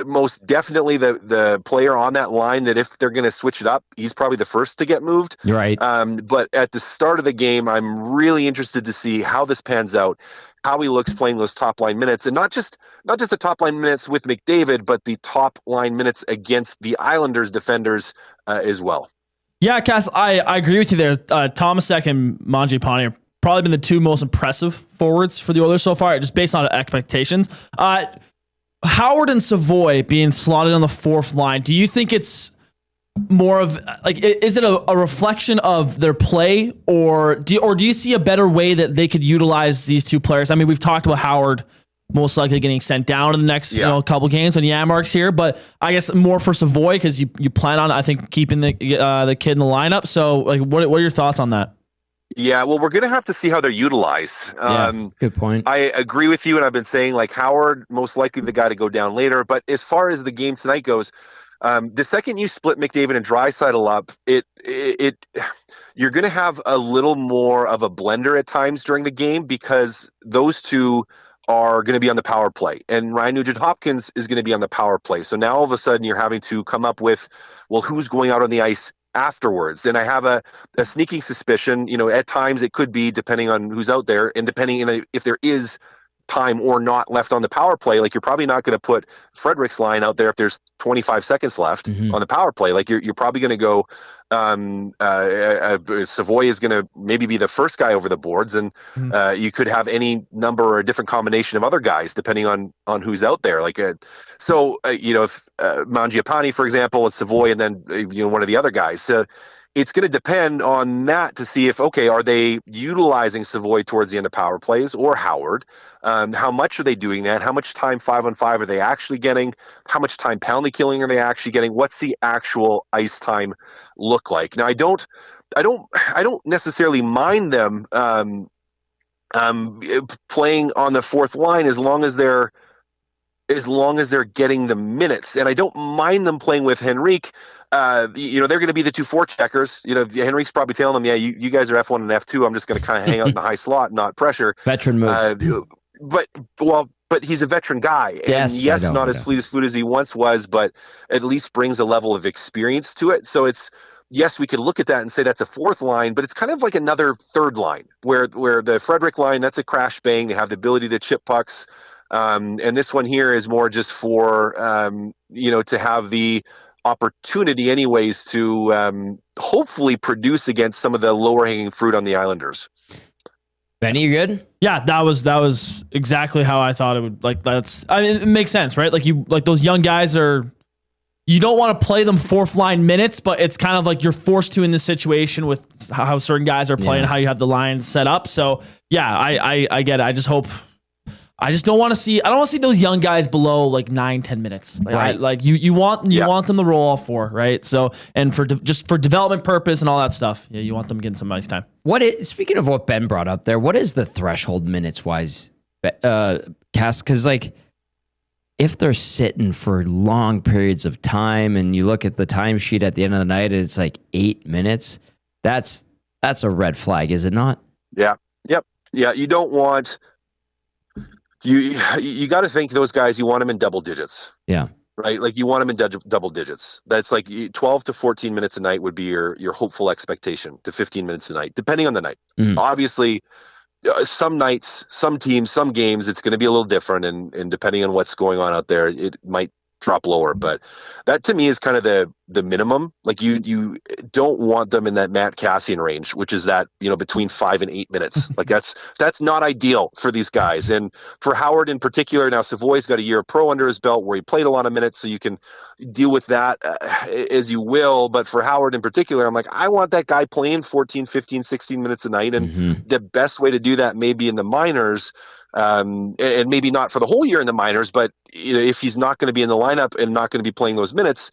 most definitely the player on that line that if they're going to switch it up, he's probably the first to get moved. You're right. But at the start of the game, I'm really interested to see how this pans out, how he looks playing those top line minutes, and not just the top line minutes with McDavid, but the top line minutes against the Islanders defenders as well. Yeah, Cass, I agree with you there. Tomasek and Mangiapane have probably been the 2 most impressive forwards for the Oilers so far, just based on expectations. Howard and Savoy being slotted on the 4th line, do you think it's more of like, is it a reflection of their play, or do you see a better way that they could utilize these 2 players? I mean, we've talked about Howard most likely getting sent down in the next couple games when Yamark's here, but I guess more for Savoy because you plan on, I think, keeping the kid in the lineup. So like, what are your thoughts on that? Yeah, well, we're going to have to see how they're utilized. Good point. I agree with you, and I've been saying, like, Howard, most likely the guy to go down later. But as far as the game tonight goes, the second you split McDavid and Draisaitl up, you're going to have a little more of a blender at times during the game because those 2 are going to be on the power play, and Ryan Nugent-Hopkins is going to be on the power play. So now all of a sudden you're having to come up with, well, who's going out on the ice afterwards? And I have a sneaking suspicion, at times it could be, depending on who's out there and depending if there is time or not left on the power play. Like, you're probably not going to put Frederick's line out there if there's 25 seconds left on the power play. Like, you're probably going to go Savoy is going to maybe be the first guy over the boards, and you could have any number or a different combination of other guys depending on who's out there. Like, if Mangiapane, for example, and Savoy, and then one of the other guys. So it's going to depend on that to see if, okay, are they utilizing Savoy towards the end of power plays or Howard? How much are they doing that? How much time 5-on-5 are they actually getting? How much time penalty killing are they actually getting? What's the actual ice time look like? Now, I don't necessarily mind them playing on the 4th line as long as they're getting the minutes, and I don't mind them playing with Henrique. They're going to be the 2 forecheckers. Henrique's probably telling them, you guys are F1 and F2. I'm just going to kind of hang out in the high slot, not pressure. Veteran move. But he's a veteran guy. And yes, not as fleet as he once was, but at least brings a level of experience to it. So yes, we could look at that and say that's a 4th line, but it's kind of like another 3rd line where the Frederick line, that's a crash bang. They have the ability to chip pucks. And this one here is more just for, to have the opportunity anyways to hopefully produce against some of the lower hanging fruit on the Islanders. Benny, you good? Yeah, that was exactly how I thought it would. Like, it makes sense, right? Like those young guys are you don't want to play them fourth line minutes, but it's kind of like you're forced to in this situation with how certain guys are playing, how you have the lines set up. So yeah, I get it. I just hope. I just don't want to see. I don't want to see those young guys below like 9-10 minutes. Like, you want them to roll all four, right? So and for development purpose and all that stuff, you want them getting some ice time. Speaking of what Ben brought up there, what is the threshold minutes wise, Cass? Because like if they're sitting for long periods of time, and you look at the timesheet at the end of the night, and it's like 8 minutes. That's a red flag, is it not? Yeah. Yep. Yeah. You don't want. You got to think those guys, you want them in double digits. Yeah. Right? Like you want them in double digits. That's like 12 to 14 minutes a night would be your hopeful expectation, to 15 minutes a night, depending on the night. Mm-hmm. Obviously, some nights, some teams, some games, it's going to be a little different. And depending on what's going on out there, it might drop lower. But that to me is kind of the minimum. Like you don't want them in that Matt Kassian range, which is that, between 5 and 8 minutes. Like that's not ideal for these guys. And for Howard in particular, now Savoy's got a year of pro under his belt where he played a lot of minutes, so you can deal with that as you will. But for Howard in particular, I'm like, I want that guy playing 14, 15, 16 minutes a night. And the best way to do that may be in the minors. And maybe not for the whole year in the minors, but if he's not going to be in the lineup and not going to be playing those minutes,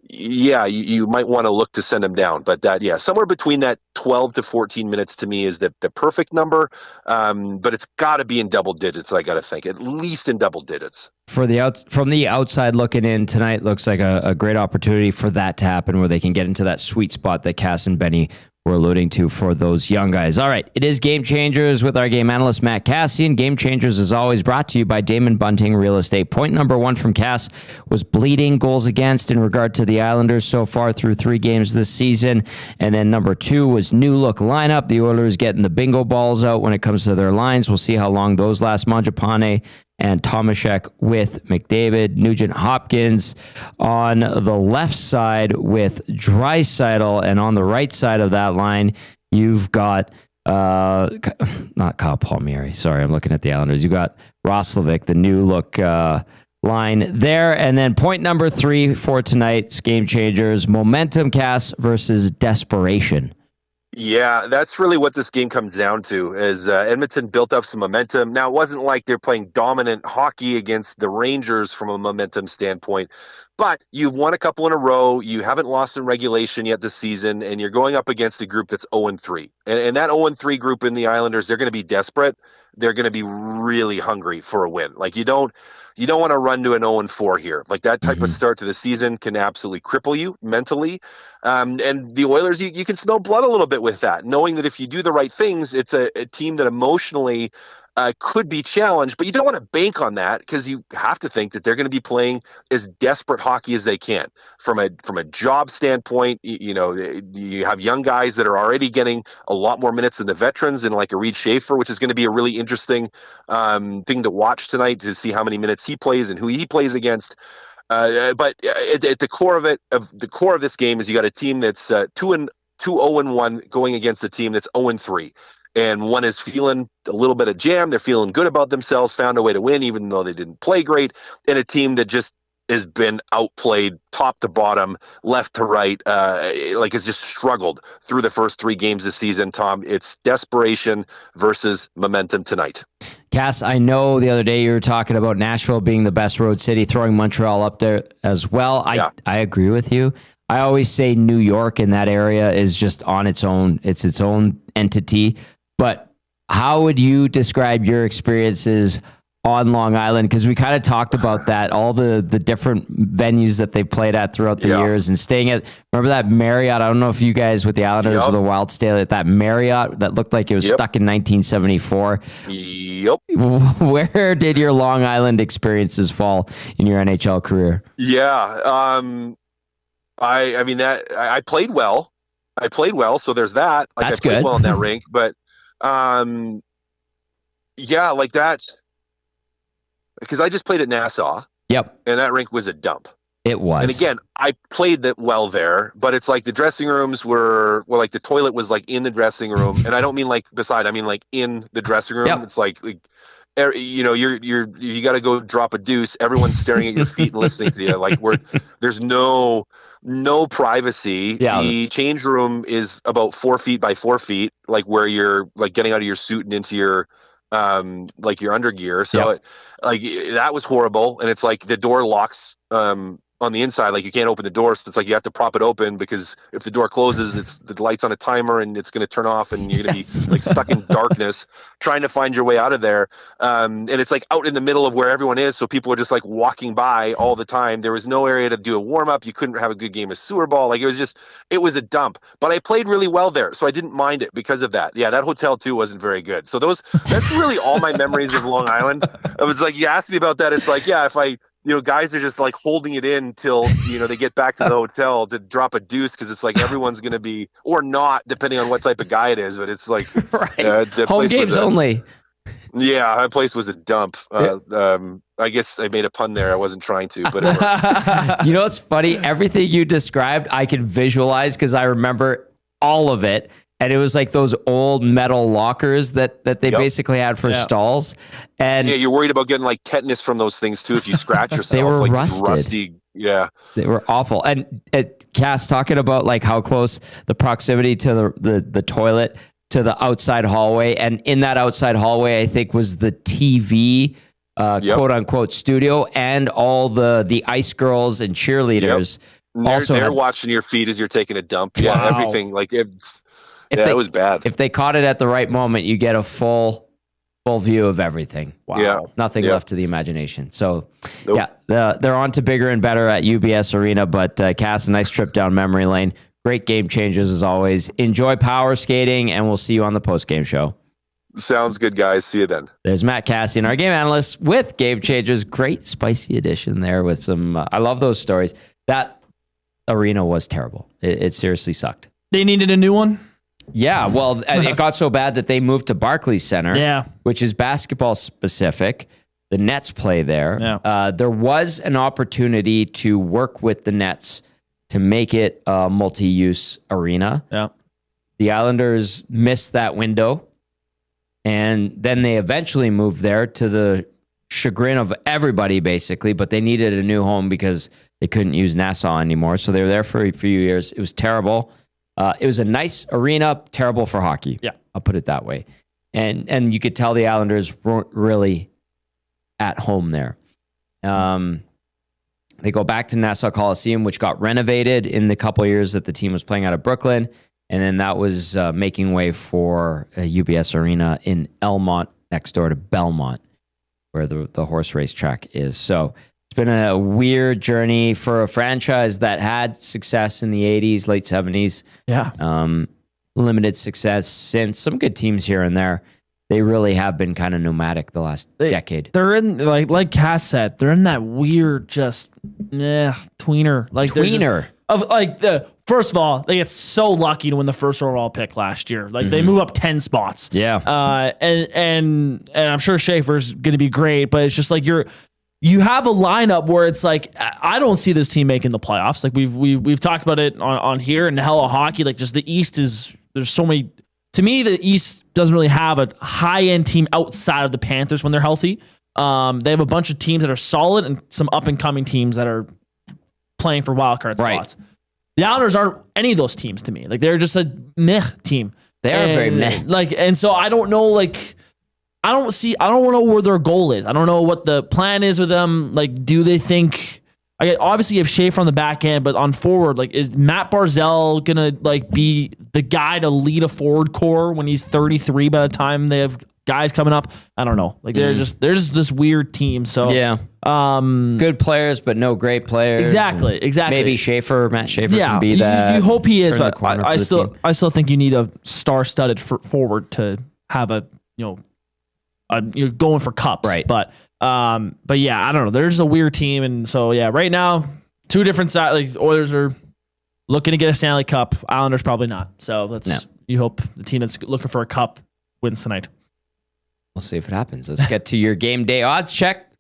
you might want to look to send him down. But somewhere between that 12 to 14 minutes to me is the perfect number. But it's got to be in double digits. I got to think at least in double digits. From the outside looking in, tonight looks like a great opportunity for that to happen, where they can get into that sweet spot that Cass and Benny we're alluding to for those young guys. All right, it is Game Changers with our game analyst, Matt Kassian. Game Changers is always brought to you by Damon Bunting Real Estate. Point number 1 from Cass was bleeding goals against in regard to the Islanders so far through 3 games this season. And then number 2 was new look lineup. The Oilers getting the bingo balls out when it comes to their lines. We'll see how long those last. Mangiapane and Tomaszek with McDavid, Nugent Hopkins on the left side with Draisaitl, and on the right side of that line, you've got not Kyle Palmieri. Sorry, I'm looking at the Islanders. You got Roslovic, the new look line there, and then point number 3 for tonight's Game Changers: momentum, Cass, versus desperation. Yeah, that's really what this game comes down to, is Edmonton built up some momentum. Now, it wasn't like they're playing dominant hockey against the Rangers from a momentum standpoint, but you've won a couple in a row. You haven't lost in regulation yet this season, and you're going up against a group that's 0-3. And that 0-3 group in the Islanders, they're going to be desperate. They're going to be really hungry for a win. Like you don't want to run to an 0-4 here. Like that type of start to the season can absolutely cripple you mentally. And the Oilers, you can smell blood a little bit with that, knowing that if you do the right things, it's a team that emotionally could be challenged, but you don't want to bank on that, because you have to think that they're going to be playing as desperate hockey as they can from a job standpoint. You have young guys that are already getting a lot more minutes than the veterans, and like a Reid Schaefer, which is going to be a really interesting thing to watch tonight, to see how many minutes he plays and who he plays against. But at the core of this game is you got a team that's 2-0-1 going against a team that's 0-3. And one is feeling a little bit of jam. They're feeling good about themselves, found a way to win, even though they didn't play great. And a team that just has been outplayed top to bottom, left to right, has just struggled through the first 3 games this season. Tom, it's desperation versus momentum tonight. Cass, I know the other day you were talking about Nashville being the best road city, throwing Montreal up there as well. I agree with you. I always say New York in that area is just on its own. It's its own entity. But how would you describe your experiences on Long Island? Because we kind of talked about that, all the different venues that they played at throughout the years, and staying at, remember that Marriott? I don't know if you guys with the Islanders or the Wild stayed at that Marriott that looked like it was stuck in 1974. Yep. Where did your Long Island experiences fall in your NHL career? Yeah. I played well. So there's that. Like, that's I played good. well in that rink, but like that, because I just played at Nassau. Yep. And that rink was a dump. It was. And again, I played that well there, but it's like the dressing rooms were like the toilet was like in the dressing room. And I don't mean like beside, I mean like in the dressing room. Yep. It's like you got to go drop a deuce. Everyone's staring at your feet and listening to you. Like there's no privacy. Yeah. The change room is about 4 feet by 4 feet, like where you're like getting out of your suit and into your like your undergear. So that was horrible. And it's like the door locks on the inside, like you can't open the door, so it's like you have to prop it open, because if the door closes, it's the light's on a timer and it's going to turn off, and you're going to be like stuck in darkness trying to find your way out of there. And it's like out in the middle of where everyone is, so people are just like walking by all the time. There was no area to do a warm up. You couldn't have a good game of sewer ball. Like it was a dump. But I played really well there, so I didn't mind it because of that. Yeah, that hotel too wasn't very good. So that's really all my memories of Long Island. It was like, you asked me about that. It's like, yeah, if I guys are just like holding it in till, they get back to the hotel to drop a deuce, because it's like everyone's going to be, or not, depending on what type of guy it is. But it's like home games only. Yeah, that place was a dump. I guess I made a pun there. I wasn't trying to, but it worked. You know what's funny? Everything you described, I can visualize, because I remember all of it. And it was like those old metal lockers that they basically had for stalls. And you're worried about getting like tetanus from those things too if you scratch yourself. They were like rusted. Rusty. Yeah. They were awful. And Cass, talking about like how close the proximity to the toilet to the outside hallway. And in that outside hallway, I think, was the TV quote unquote studio, and all the ice girls and cheerleaders. Yep. They're watching your feet as you're taking a dump. Yeah. Wow. Everything. Like it was bad. If they caught it at the right moment, you get a full view of everything. Wow. Yeah. Nothing left to the imagination. So, they're on to bigger and better at UBS Arena. But Cass, a nice trip down memory lane. Great game changers as always. Enjoy power skating, and we'll see you on the post-game show. Sounds good, guys. See you then. There's Matt Kassian, our game analyst with Game Changers. Great spicy edition there with some... I love those stories. That arena was terrible. It seriously sucked. They needed a new one? Yeah, well, it got so bad that they moved to Barclays Center, which is basketball specific. The Nets play there. Yeah. There was an opportunity to work with the Nets to make it a multi-use arena. Yeah. The Islanders missed that window, and then they eventually moved there, to the chagrin of everybody, basically, but they needed a new home because they couldn't use Nassau anymore, so they were there for a few years. It was terrible. It was a nice arena, terrible for hockey. Yeah. I'll put it that way. And you could tell the Islanders weren't really at home there. They go back to Nassau Coliseum, which got renovated in the couple of years that the team was playing out of Brooklyn. And then that was making way for a UBS Arena in Elmont, next door to Belmont, where the horse race track is. So it's been a weird journey for a franchise that had success in the 80s, late 70s. Yeah. Limited success since. Some good teams here and there. They really have been kind of nomadic the last decade. They're in, like Cass said, they're in that weird tweener. Like tweener. First of all, they get so lucky to win the first overall pick last year. Like they move up 10 spots. Yeah. And I'm sure Schaefer's going to be great, but it's just like you have a lineup where it's like, I don't see this team making the playoffs. Like we've talked about it on here and Hello Hockey. Like just the East there's so many. To me, the East doesn't really have a high-end team outside of the Panthers when they're healthy. They have a bunch of teams that are solid and some up-and-coming teams that are playing for wildcard spots. The Islanders aren't any of those teams to me. Like they're just a meh team. They are very meh. And so I don't know. Like I don't know where their goal is. I don't know what the plan is with them. Like, do they think? Obviously, you have Schaefer on the back end, but on forward, like, is Matt Barzal gonna like be the guy to lead a forward core when he's 33 by the time they have guys coming up? I don't know. Like, they're just this weird team. So yeah, good players, but no great players. Exactly. Maybe Matt Schaefer can be that. You hope he is, but I still think you need a star-studded forward to have you're going for cups, right? But yeah, I don't know. There's a weird team, and so yeah, right now, two different sides. Like Oilers are looking to get a Stanley Cup. Islanders probably not. So you hope the team that's looking for a cup wins tonight. We'll see if it happens. Let's get to your game day odds check.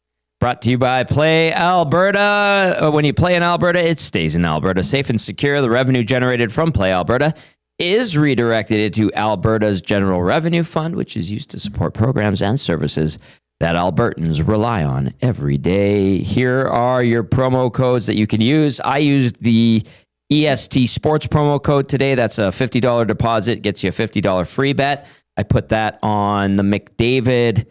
Brought to you by Play Alberta. When you play in Alberta, it stays in Alberta. Safe and secure. The revenue generated from Play Alberta is redirected into Alberta's General Revenue Fund, which is used to support programs and services that Albertans rely on every day. Here are your promo codes that you can use. I used the EST Sports promo code today. That's a $50 deposit, gets you a $50 free bet. I put that on the McDavid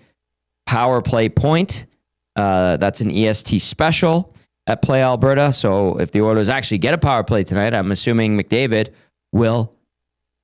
power play point. That's an EST special at Play Alberta. So if the Oilers actually get a power play tonight, I'm assuming McDavid will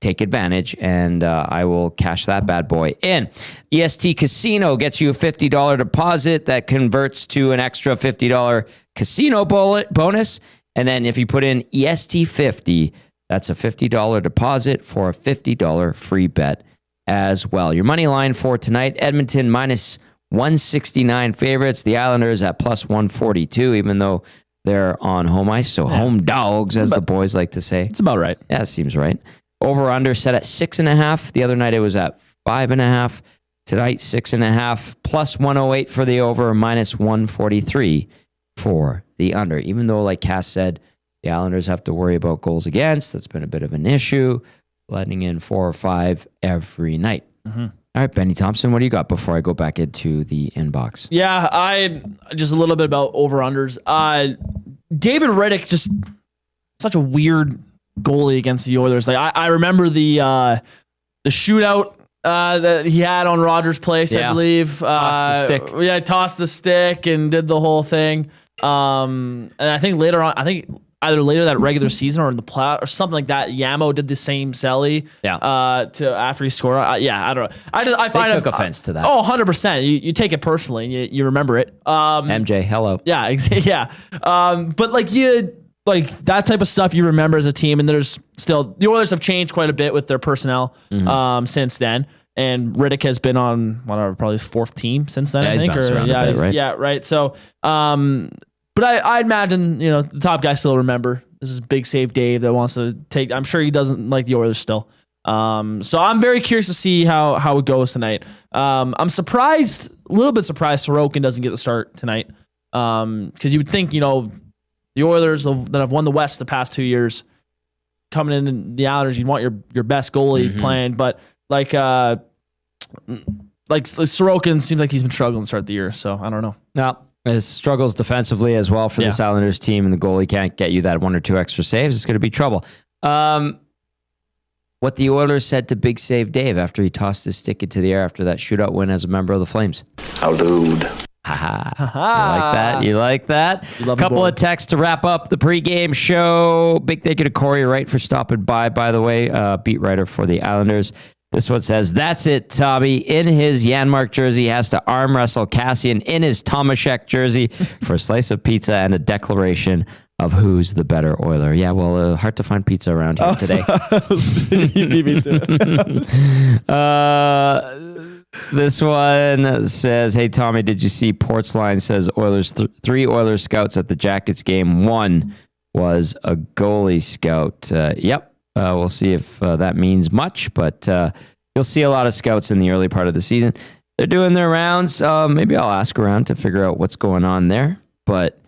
take advantage, and I will cash that bad boy in. EST Casino gets you a $50 deposit that converts to an extra $50 casino bonus. And then if you put in EST50, that's a $50 deposit for a $50 free bet as well. Your money line for tonight, Edmonton minus 169 favorites. The Islanders at plus 142, even though they're on home ice. So home dogs, as the boys like to say. It's about right. Yeah, it seems right. Over under set at 6.5. The other night it was at 5.5. Tonight, 6.5. Plus 108 for the over, minus 143 for the under. Even though, like Cass said, the Islanders have to worry about goals against. That's been a bit of an issue. Letting in 4 or 5 every night. Mm-hmm. All right, Benny Thompson, what do you got before I go back into the inbox? Yeah, I just a little bit about over-unders. David Rittich, just such a weird goalie against the Oilers. Like I remember the shootout that he had on Rogers Place, I believe. Tossed the stick. Yeah, tossed the stick and did the whole thing. And I think later on, either later that regular season or in the playoff or something like that, Yamo did the same celly. To after he scored. I don't know. I find took offense to that. Oh, 100%. You take it personally. And you remember it. MJ, hello. Yeah, yeah. But like that type of stuff you remember as a team, and there's still the Oilers have changed quite a bit with their personnel since then. And Rittich has been on probably his 4th team since then. Yeah, I think. Right? So, but I imagine the top guys still remember. This is Big Save Dave that wants to take. I'm sure he doesn't like the Oilers still. So I'm very curious to see how it goes tonight. I'm a little bit surprised Sorokin doesn't get the start tonight. Because you would think the Oilers that have won the West the past 2 years, coming in the Islanders, you'd want your best goalie playing, but like Sorokin seems like he's been struggling to start the year, so I don't know. No, it struggles defensively as well for this Islanders team, and the goalie can't get you that 1 or 2 extra saves. It's going to be trouble. What the Oilers said to Big Save Dave after he tossed his stick into the air after that shootout win as a member of the Flames. How dude. You like that? A couple of texts to wrap up the pregame show. Big thank you to Corey Wright for stopping by the way, beat writer for the Islanders. This one says, that's it, Tommy. In his Janmark jersey, has to arm wrestle Kassian in his Tomaszek jersey for a slice of pizza and a declaration of who's the better Oiler. Yeah, well, hard to find pizza around here today. You beat me to it. This one says, hey, Tommy, did you see Portsline says Oilers 3 Oilers scouts at the Jackets game. 1 was a goalie scout. Yep. We'll see if that means much, but you'll see a lot of scouts in the early part of the season. They're doing their rounds. Maybe I'll ask around to figure out what's going on there. But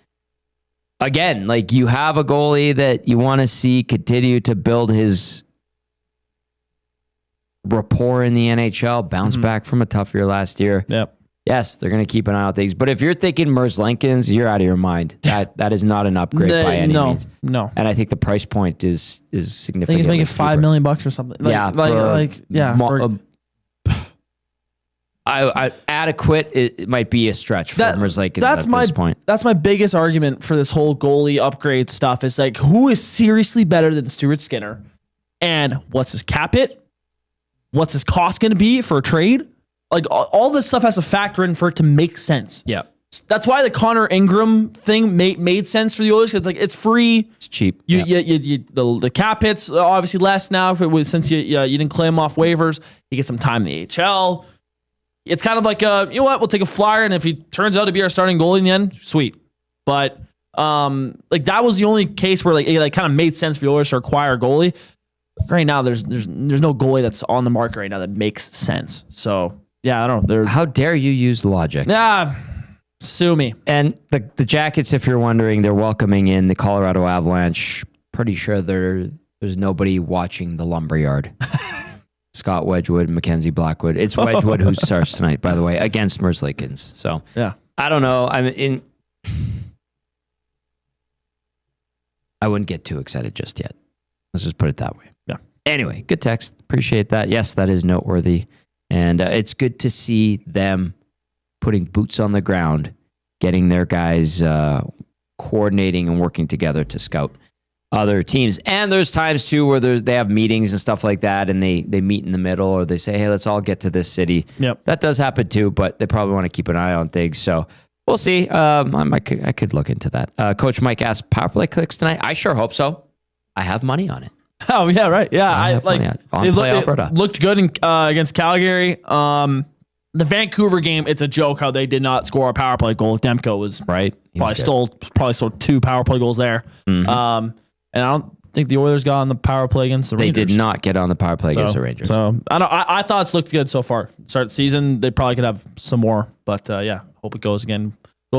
again, like you have a goalie that you want to see continue to build his rapport in the NHL, bounce back from a tough year last year. Yep. Yes, they're going to keep an eye on things. But if you're thinking Merzlikins, you're out of your mind. That is not an upgrade by any means. No. And I think the price point is significant. I think he's making $5 million or something. Adequate. It might be a stretch for Merzlikins at this point. That's my biggest argument for this whole goalie upgrade stuff. Is like, who is seriously better than Stuart Skinner? And what's his cap hit? What's his cost going to be for a trade? Like all this stuff has to factor in for it to make sense. Yeah. That's why the Connor Ingram thing made sense for the Oilers, because like it's free, it's cheap. The cap hits obviously less now since you didn't claim him off waivers. You get some time in the AHL. It's kind of like we'll take a flyer, and if he turns out to be our starting goalie in the end, sweet. But like that was the only case where it kind of made sense for the Oilers to acquire a goalie. Right now, there's no goalie that's on the market right now that makes sense. So. Yeah, I don't know. How dare you use logic? Yeah, sue me. And the Jackets, if you're wondering, they're welcoming in the Colorado Avalanche. Pretty sure there's nobody watching the Lumberyard. Scott Wedgwood, Mackenzie Blackwood. It's Wedgwood who starts tonight, by the way, against Merce-Lakins. So yeah, I don't know. I wouldn't get too excited just yet. Let's just put it that way. Yeah. Anyway, good text. Appreciate that. Yes, that is noteworthy. And it's good to see them putting boots on the ground, getting their guys coordinating and working together to scout other teams. And there's times, too, where they have meetings and stuff like that, and they meet in the middle, or they say, hey, let's all get to this city. Yep. That does happen, too, but they probably want to keep an eye on things. So we'll see. I could look into that. Coach Mike asked, power play clicks tonight? I sure hope so. I have money on it. Oh, yeah, right. Yeah, Alberta. It looked good against Calgary. The Vancouver game, it's a joke how they did not score a power play goal. Demko was right. Probably stole 2 power play goals there. Mm-hmm. And I don't think the Oilers got on the power play against the Rangers. They did not get on the power play against the Rangers. So I thought it's looked good so far. Start the season, they probably could have some more. But hope it goes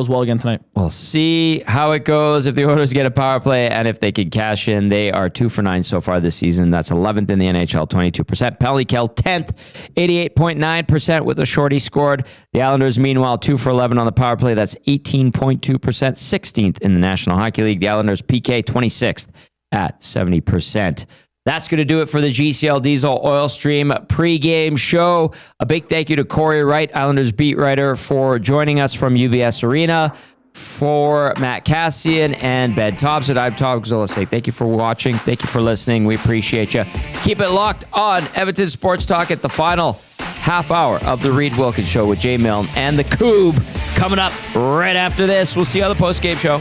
well again tonight. We'll see how it goes if the Oilers get a power play and if they can cash in. They are 2 for 9 so far this season. That's 11th in the NHL, 22%. Penalty kill, 10th, 88.9% with a shorty scored. The Islanders, meanwhile, 2 for 11 on the power play. That's 18.2%, 16th in the National Hockey League. The Islanders, PK, 26th at 70%. That's going to do it for the GCL Diesel Oil Stream pregame show. A big thank you to Corey Wright, Islanders beat writer, for joining us from UBS Arena. For Matt Kassian and Ben Thomson, I'm Tom Gazzola. Say thank you for watching. Thank you for listening. We appreciate you. Keep it locked on Edmonton Sports Talk at the final half hour of the Reid Wilkins Show with Jay Milne and the Coob coming up right after this. We'll see you on the postgame show.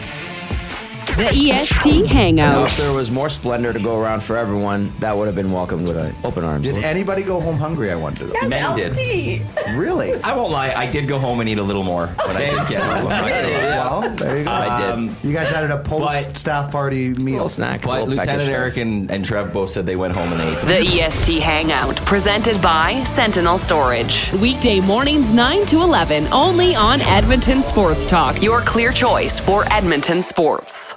The EST Hangout. If there was more splendor to go around for everyone, that would have been welcomed with open arms. Did anybody go home hungry, I wonder? Yes, Men did. Really? I won't lie, I did go home and eat a little more when I did get home. Well, there you go. I did. You guys had a post-staff party meal. Little snack. But Lieutenant Eric and Trev both said they went home and ate. The EST Hangout, presented by Sentinel Storage. Weekday mornings 9 to 11, only on Edmonton Sports Talk. Your clear choice for Edmonton sports.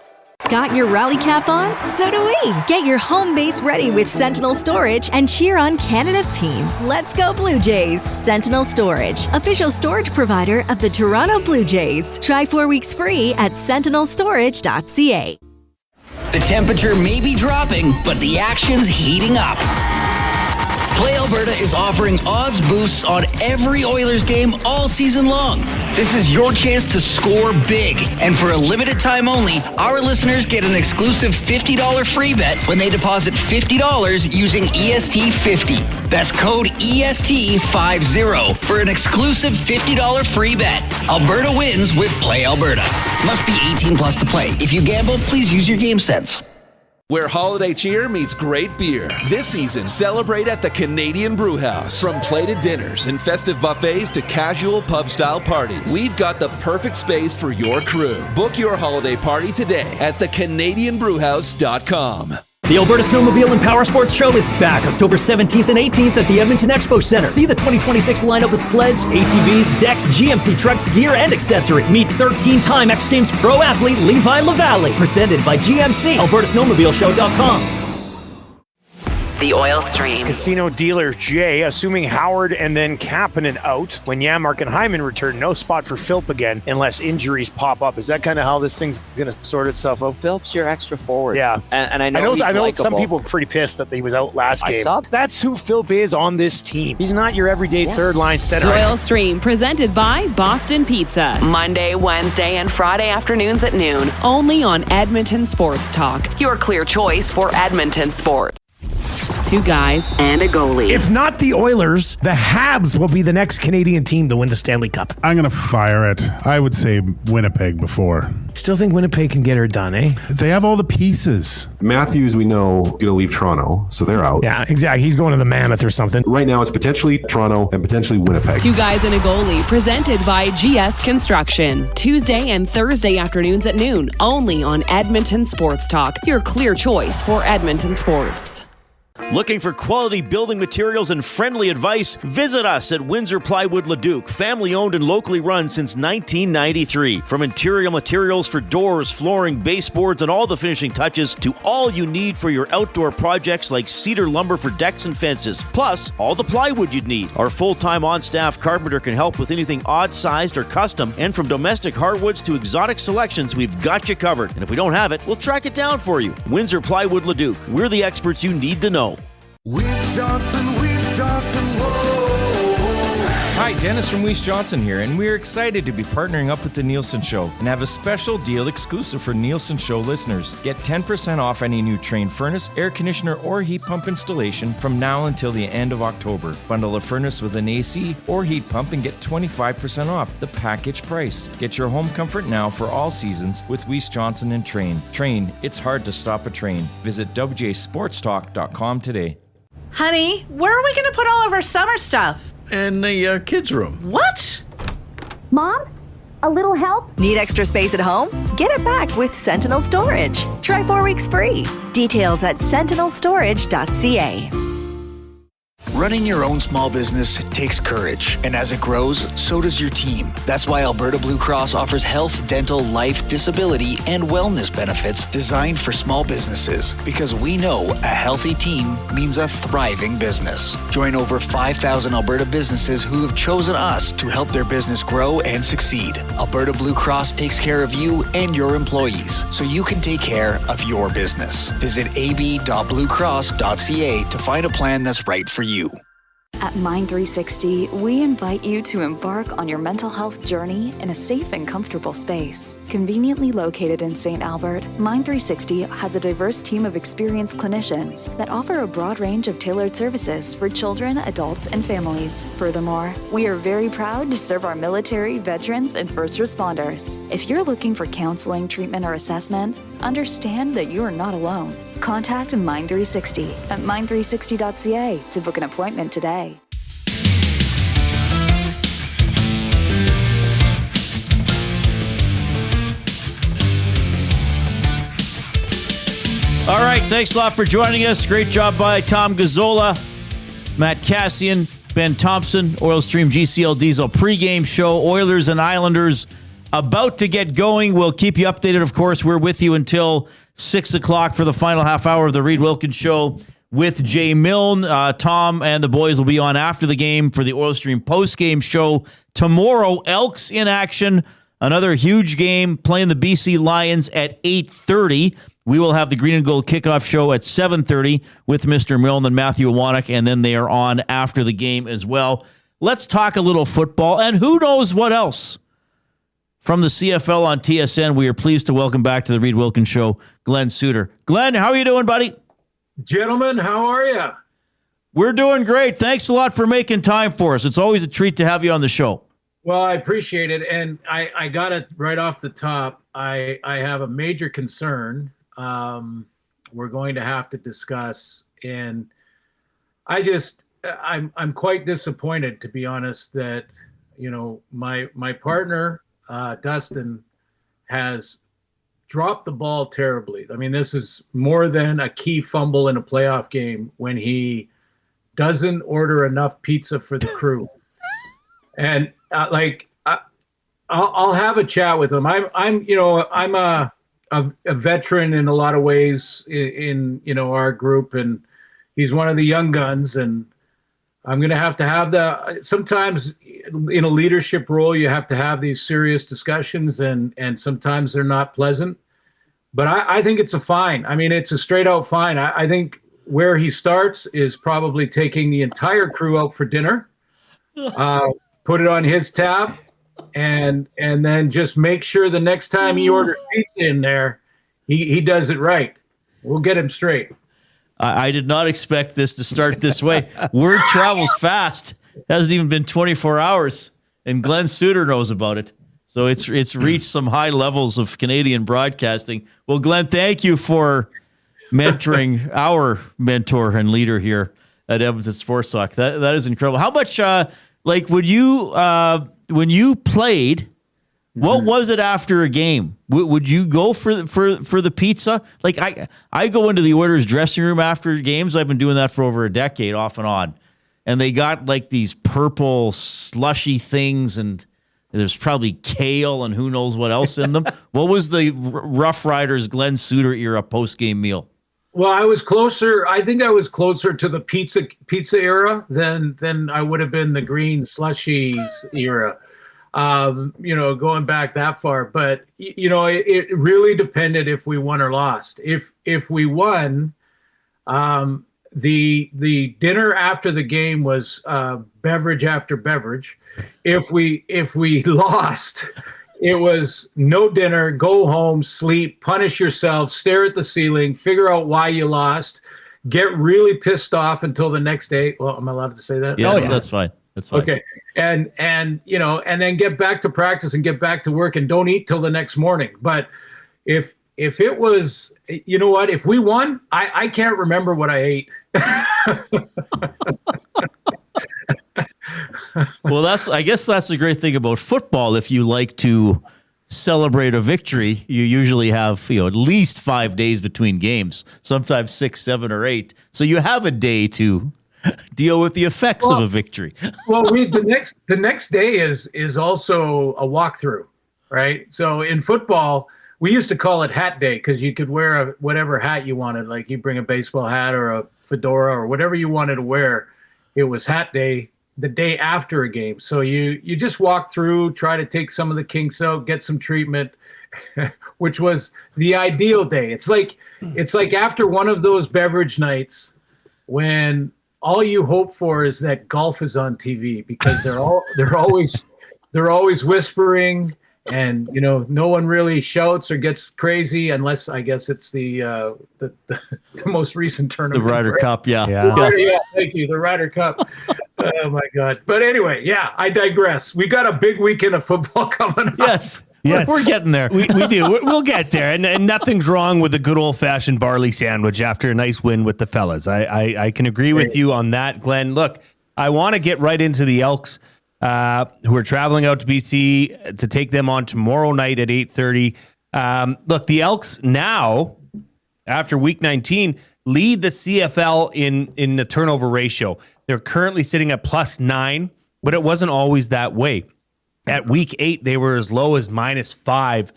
Got your rally cap on? So do we. Get your home base ready with Sentinel Storage and cheer on Canada's team. Let's go Blue Jays. Sentinel Storage, official storage provider of the Toronto Blue Jays. Try 4 weeks free at sentinelstorage.ca. The temperature may be dropping, but the action's heating up. Play Alberta is offering odds boosts on every Oilers game all season long. This is your chance to score big. And for a limited time only, our listeners get an exclusive $50 free bet when they deposit $50 using EST50. That's code EST50 for an exclusive $50 free bet. Alberta wins with Play Alberta. Must be 18 plus to play. If you gamble, please use your game sense. Where holiday cheer meets great beer. This season, celebrate at the Canadian Brewhouse. From plated dinners and festive buffets to casual pub-style parties, we've got the perfect space for your crew. Book your holiday party today at thecanadianbrewhouse.com. The Alberta Snowmobile and Power Sports Show is back October 17th and 18th at the Edmonton Expo Center. See the 2026 lineup of sleds, ATVs, decks, GMC trucks, gear, and accessories. Meet 13-time X Games pro athlete Levi Lavalle. Presented by GMC. AlbertaSnowmobileshow.com. The Oil Stream. Casino dealer Jay, assuming Howard and then Kapanen out. When Yamark and Hyman return, no spot for Philp again unless injuries pop up. Is that kind of how this thing's going to sort itself out? Philp's your extra forward. Yeah. And I know some people were pretty pissed that he was out last game. That's who Philp is on this team. He's not your everyday third line center. Oil Stream, presented by Boston Pizza. Monday, Wednesday, and Friday afternoons at noon. Only on Edmonton Sports Talk. Your clear choice for Edmonton sports. 2 guys and a goalie. If not the Oilers, the Habs will be the next Canadian team to win the Stanley Cup. I'm going to fire it. I would say Winnipeg before. Still think Winnipeg can get her done, eh? They have all the pieces. Matthews, we know, going to leave Toronto, so they're out. Yeah, exactly. He's going to the Mammoth or something. Right now, it's potentially Toronto and potentially Winnipeg. 2 guys and a goalie, presented by GS Construction. Tuesday and Thursday afternoons at noon, only on Edmonton Sports Talk. Your clear choice for Edmonton sports. Looking for quality building materials and friendly advice? Visit us at Windsor Plywood Leduc, family owned and locally run since 1993. From interior materials for doors, flooring, baseboards, and all the finishing touches to all you need for your outdoor projects like cedar lumber for decks and fences, plus all the plywood you'd need. Our full-time on-staff carpenter can help with anything odd-sized or custom, and from domestic hardwoods to exotic selections, we've got you covered. And if we don't have it, we'll track it down for you. Windsor Plywood Leduc. We're the experts you need to know. Weiss Johnson, whoa. Hi, Dennis from Weiss Johnson here, and we're excited to be partnering up with the Nielsen Show and have a special deal exclusive for Nielsen Show listeners. Get 10% off any new Trane furnace, air conditioner, or heat pump installation from now until the end of October. Bundle a furnace with an AC or heat pump and get 25% off the package price. Get your home comfort now for all seasons with Weiss Johnson and Trane. Trane, it's hard to stop a train. Visit wjsportstalk.com today. Honey, where are we going to put all of our summer stuff? In the kids' room. What? Mom, a little help? Need extra space at home? Get it back with Sentinel Storage. Try 4 weeks free. Details at sentinelstorage.ca. Running your own small business takes courage, and as it grows, so does your team. That's why Alberta Blue Cross offers health, dental, life, disability, and wellness benefits designed for small businesses, because we know a healthy team means a thriving business. Join over 5,000 Alberta businesses who have chosen us to help their business grow and succeed. Alberta Blue Cross takes care of you and your employees, so you can take care of your business. Visit ab.bluecross.ca to find a plan that's right for you. At Mind 360, we invite you to embark on your mental health journey in a safe and comfortable space. Conveniently located in St. Albert, Mind 360 has a diverse team of experienced clinicians that offer a broad range of tailored services for children, adults, and families. Furthermore, we are very proud to serve our military, veterans, and first responders. If you're looking for counseling, treatment, or assessment, understand that you are not alone. Contact Mind 360 at mind360.ca to book an appointment today. All right, thanks a lot for joining us. Great job by Tom Gazzola, Matt Kassian, Ben Thompson, Oil Stream GCL Diesel pregame show. Oilers and Islanders about to get going. We'll keep you updated, of course. We're with you until 6 o'clock for the final half hour of the Reid Wilkins Show with Jay Milne. Tom and the boys will be on after the game for the Oil Stream postgame show tomorrow. Elks in action. Another huge game playing the BC Lions at 8:30. We will have the Green and Gold kickoff show at 7:30 with Mr. Milne and Matthew Wannock, and then they are on after the game as well. Let's talk a little football and who knows what else. From the CFL on TSN, we are pleased to welcome back to the Reid Wilkins Show, Glen Suitor. Glen, how are you doing, buddy? Gentlemen, how are you? We're doing great. Thanks a lot for making time for us. It's always a treat to have you on the show. Well, I appreciate it. And I got it right off the top. I have a major concern we're going to have to discuss. And I'm quite disappointed, to be honest, that, you know, my partner, Dustin, has dropped the ball terribly. I mean, this is more than a key fumble in a playoff game when he doesn't order enough pizza for the crew. And I'll have a chat with him. I'm a veteran in a lot of ways in our group, and he's one of the young guns, and I'm going to have sometimes in a leadership role, you have to have these serious discussions, and sometimes they're not pleasant. But I think it's a fine. I mean, it's a straight out fine. I think where he starts is probably taking the entire crew out for dinner, put it on his tab, and then just make sure the next time he orders pizza in there, he does it right. We'll get him straight. I did not expect this to start this way. Word travels fast. It hasn't even been 24 hours, and Glen Suitor knows about it. So it's reached some high levels of Canadian broadcasting. Well, Glen, thank you for mentoring our mentor and leader here at Edmonton Sports Talk. That is incredible. How much when you played, What was it after a game? Would you go for the pizza? Like I go into the Oilers dressing room after games. I've been doing that for over a decade, off and on. And they got like these purple slushy things, and there's probably kale and who knows what else in them. What was the Rough Riders Glen Suitor era post-game meal? Well, I was closer. I think I was closer to the pizza era than I would have been the green slushies era. Going back that far. But it really depended if we won or lost. If we won, the dinner after the game was beverage after beverage. If we lost, it was no dinner, go home, sleep, punish yourself, stare at the ceiling, figure out why you lost, get really pissed off until the next day. Well, am I allowed to say that? Yes, that's fine. That's fine. Okay. And then get back to practice and get back to work and don't eat till the next morning. But if it was, if we won, I can't remember what I ate. Well, I guess that's the great thing about football. If you like to celebrate a victory, you usually have at least 5 days between games, sometimes 6, 7, or 8. So you have a day to deal with the effects of a victory. Well, the next day is also a walkthrough, right? So in football, we used to call it hat day because you could wear whatever hat you wanted. Like you bring a baseball hat or a fedora or whatever you wanted to wear. It was hat day the day after a game. So you just walk through, try to take some of the kinks out, get some treatment, which was the ideal day. It's like after one of those beverage nights when all you hope for is that golf is on TV because they're always whispering, and no one really shouts or gets crazy unless I guess it's the most recent tournament. The Ryder Cup, yeah. Thank you, the Ryder Cup. Oh my God! But anyway, I digress. We got a big weekend of football coming up. Yes. We're getting there. We do. We'll get there. And nothing's wrong with a good old-fashioned barley sandwich after a nice win with the fellas. I can agree with you on that, Glenn. Look, I want to get right into the Elks, who are traveling out to BC to take them on tomorrow night at 8:30. Look, the Elks now, after Week 19, lead the CFL in the turnover ratio. They're currently sitting at +9, but it wasn't always that way. At Week 8, they were as low as -5.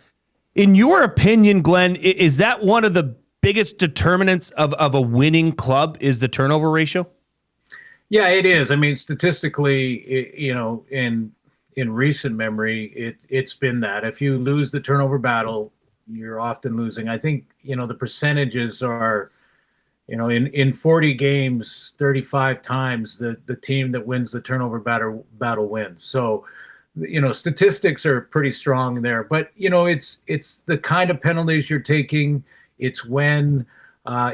In your opinion, Glenn, is that one of the biggest determinants of a winning club is the turnover ratio? Yeah, it is. I mean, statistically, in recent memory, it's been that. If you lose the turnover battle, you're often losing. I think, the percentages are, in 40 games, 35 times the team that wins the turnover battle wins. So, statistics are pretty strong there, but it's the kind of penalties you're taking. It's when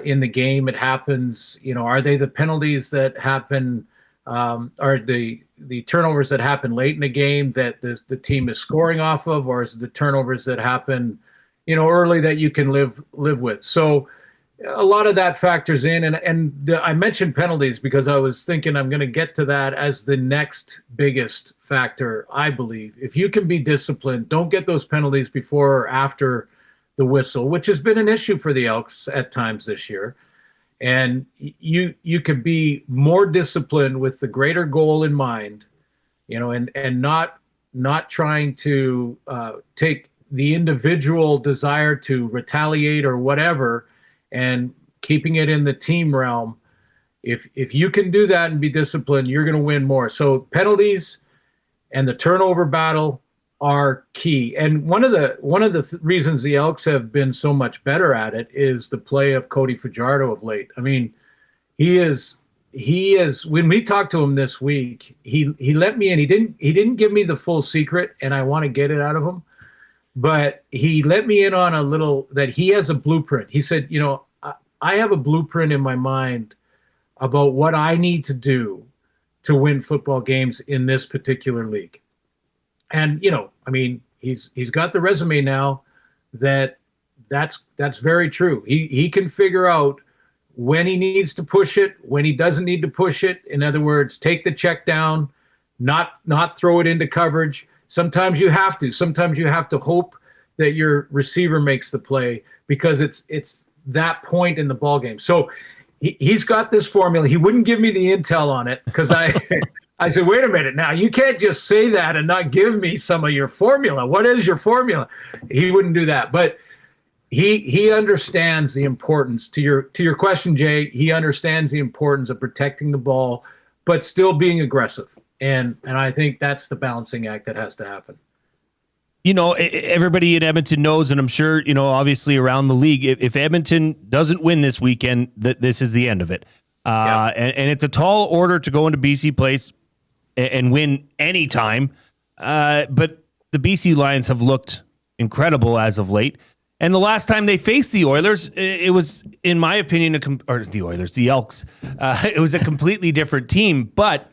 in the game it happens. Are they the penalties that happen? Are the turnovers that happen late in the game that the team is scoring off of, or is it the turnovers that happen, early that you can live with? So a lot of that factors in, and I mentioned penalties because I was thinking I'm going to get to that as the next biggest factor. I believe if you can be disciplined, don't get those penalties before or after the whistle, which has been an issue for the Elks at times this year. And you could be more disciplined with the greater goal in mind, and not trying to take the individual desire to retaliate or whatever, and keeping it in the team realm. If you can do that and be disciplined, you're going to win more. So penalties and the turnover battle are key. And one of the reasons the Elks have been so much better at it is the play of Cody Fajardo of late. I mean, he is when we talked to him this week, he let me in. He didn't give me the full secret, and I want to get it out of him. But he let me in on a little that he has a blueprint. He said, I have a blueprint in my mind about what I need to do to win football games in this particular league. And, he's got the resume now that's very true. He can figure out when he needs to push it, when he doesn't need to push it. In other words, take the check down, not throw it into coverage, Sometimes you have to. Sometimes you have to hope that your receiver makes the play because it's that point in the ball game. So he's got this formula. He wouldn't give me the intel on it because I said, wait a minute now, you can't just say that and not give me some of your formula. What is your formula? He wouldn't do that. But he understands the importance, to your question, Jay, he understands the importance of protecting the ball, but still being aggressive. And I think that's the balancing act that has to happen. You know, everybody in Edmonton knows, and I'm sure, you know, obviously around the league, if Edmonton doesn't win this weekend, this is the end of it. And it's a tall order to go into BC Place and win anytime. But the BC Lions have looked incredible as of late. And the last time they faced the Oilers, it was, in my opinion, the Elks. It was a completely different team. But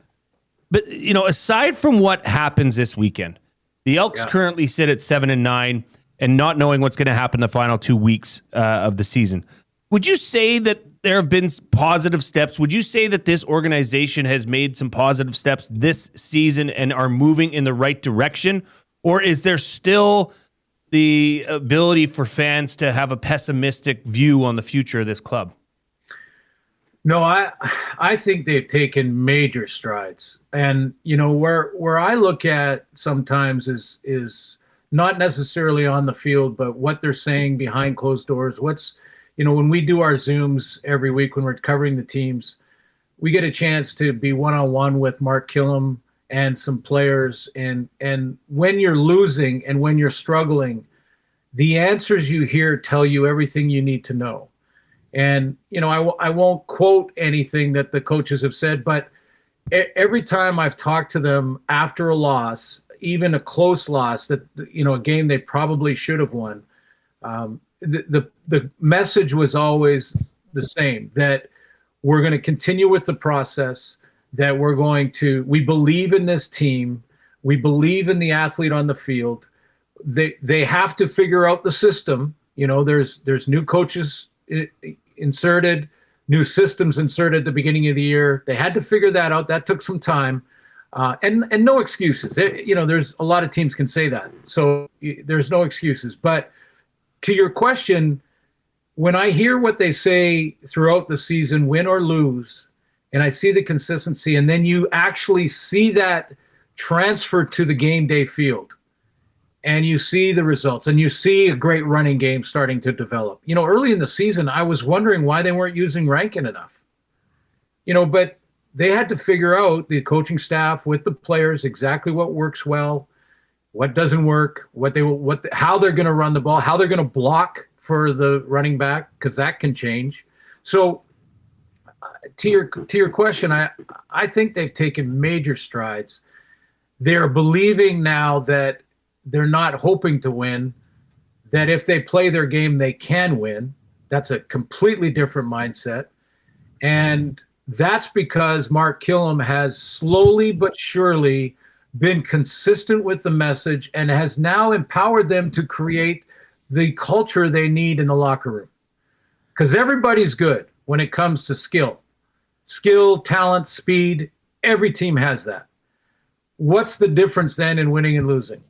you know, aside from what happens this weekend, the Elks currently sit at 7-9 and not knowing what's going to happen the final 2 weeks of the season. Would you say that there have been positive steps? Would you say that this organization has made some positive steps this season and are moving in the right direction? Or is there still the ability for fans to have a pessimistic view on the future of this club? No, I think they've taken major strides. And, you know, where I look at sometimes is not necessarily on the field, but what they're saying behind closed doors. You know, when we do our Zooms every week when we're covering the teams, we get a chance to be one-on-one with Mark Killam and some players. And when you're losing and when you're struggling, the answers you hear tell you everything you need to know. And, you know, I won't quote anything that the coaches have said, but every time I've talked to them after a loss, even a close loss, that, you know, a game they probably should have won, the message was always the same, that we're going to continue with the process, that we believe in this team, we believe in the athlete on the field. They have to figure out the system. You know, there's new coaches inserted, new systems inserted at the beginning of the year. They had to figure that out. That took some time, and no excuses. You know, there's a lot of teams can say that, so there's no excuses. But to your question, when I hear what they say throughout the season, win or lose, and I see the consistency, and then you actually see that transfer to the game day field, and you see the results, and you see a great running game starting to develop. You know, early in the season, I was wondering why they weren't using Rankin enough. You know, but they had to figure out, the coaching staff with the players, exactly what works well, what doesn't work, how they're going to run the ball, how they're going to block for the running back, because that can change. So, to your question, I think they've taken major strides. They're believing now that they're not hoping to win, that if they play their game, they can win. That's a completely different mindset. And that's because Mark Killam has slowly but surely been consistent with the message and has now empowered them to create the culture they need in the locker room. Because everybody's good when it comes to skill, talent, speed. Every team has that. What's the difference then in winning and losing?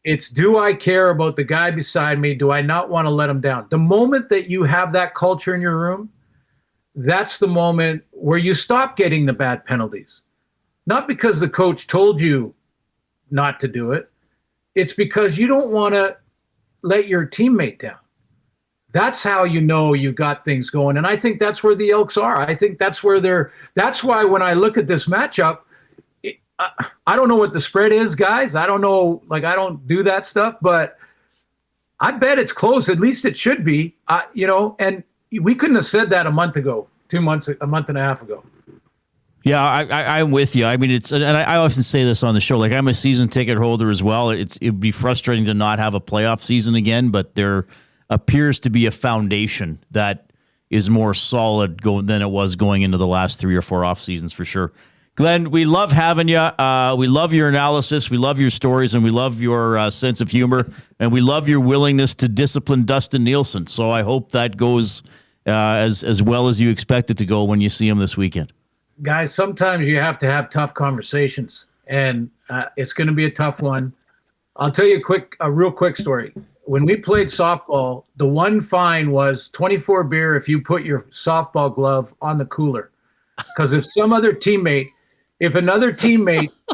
It's, do I care about the guy beside me? Do I not want to let him down? The moment that you have that culture in your room, that's the moment where you stop getting the bad penalties. Not because the coach told you not to do it. It's because you don't want to let your teammate down. That's how you know you've got things going. And I think that's where the Elks are. I think that's where that's why when I look at this matchup, I don't know what the spread is, guys. I don't know. I don't do that stuff, but I bet it's close. At least it should be, you know, and we couldn't have said that a month ago, 2 months, a month and a half ago. Yeah, I'm with you. I mean, and I often say this on the show, like, I'm a season ticket holder as well. It'd be frustrating to not have a playoff season again, but there appears to be a foundation that is more solid than it was going into the last 3 or 4 off seasons for sure. Glen, we love having you. We love your analysis. We love your stories, and we love your sense of humor, and we love your willingness to discipline Dustin Nielsen. So I hope that goes as well as you expect it to go when you see him this weekend. Guys, sometimes you have to have tough conversations, and it's going to be a tough one. I'll tell you a real quick story. When we played softball, the one fine was 24 beer if you put your softball glove on the cooler. Because if another teammate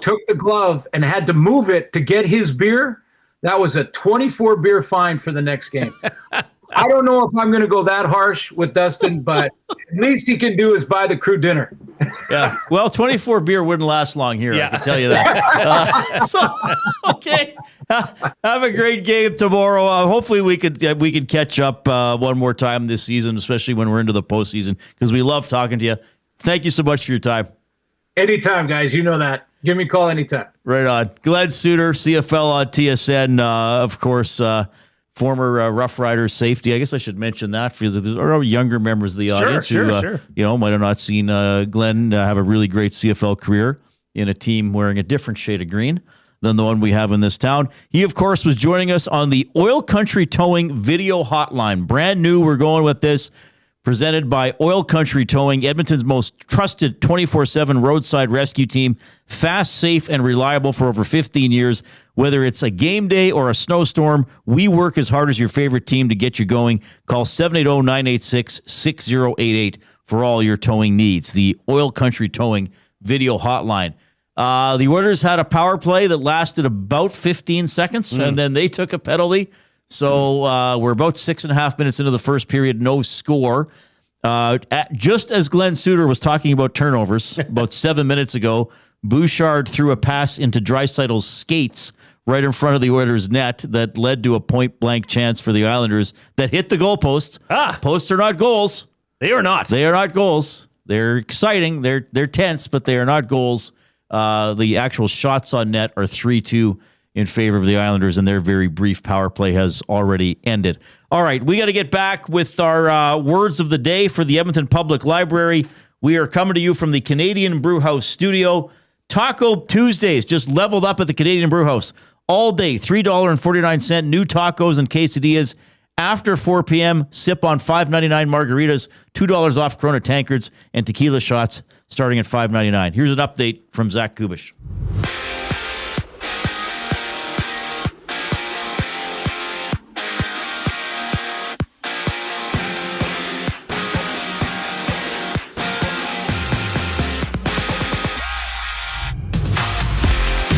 took the glove and had to move it to get his beer, that was a 24 beer fine for the next game. I don't know if I'm going to go that harsh with Dustin, but at least he can do is buy the crew dinner. Yeah. Well, 24 beer wouldn't last long here. I can tell you that. Okay. Have a great game tomorrow. Hopefully we could catch up one more time this season, especially when we're into the postseason, because we love talking to you. Thank you so much for your time. Anytime, guys. You know that. Give me a call anytime. Right on. Glen Suitor, CFL on TSN, of course, former Rough Riders safety. I guess I should mention that because there are younger members of the audience who might have not seen Glen have a really great CFL career in a team wearing a different shade of green than the one we have in this town. He, of course, was joining us on the Oil Country Towing video hotline. Brand new, we're going with this. Presented by Oil Country Towing, Edmonton's most trusted 24/7 roadside rescue team. Fast, safe, and reliable for over 15 years. Whether it's a game day or a snowstorm, we work as hard as your favorite team to get you going. Call 780-986-6088 for all your towing needs. The Oil Country Towing video hotline. The Oilers had a power play that lasted about 15 seconds, and then they took a penalty. So we're about 6.5 minutes into the first period, no score. Just as Glen Suitor was talking about turnovers about 7 minutes ago, Bouchard threw a pass into Dreisaitl's skates right in front of the Oilers' net that led to a point-blank chance for the Islanders that hit the goalpost. Posts are not goals. They are not. They are not goals. They're exciting. They're tense, but they are not goals. The actual shots on net are 3-2 in favor of the Islanders, and their very brief power play has already ended. All right, we got to get back with our words of the day for the Edmonton Public Library. We are coming to you from the Canadian Brewhouse studio. Taco Tuesdays just leveled up at the Canadian Brewhouse. All day, $3.49 new tacos and quesadillas. After 4 p.m., sip on $5.99 margaritas, $2 off Corona tankards, and tequila shots starting at $5.99. Here's an update from Zach Kubish.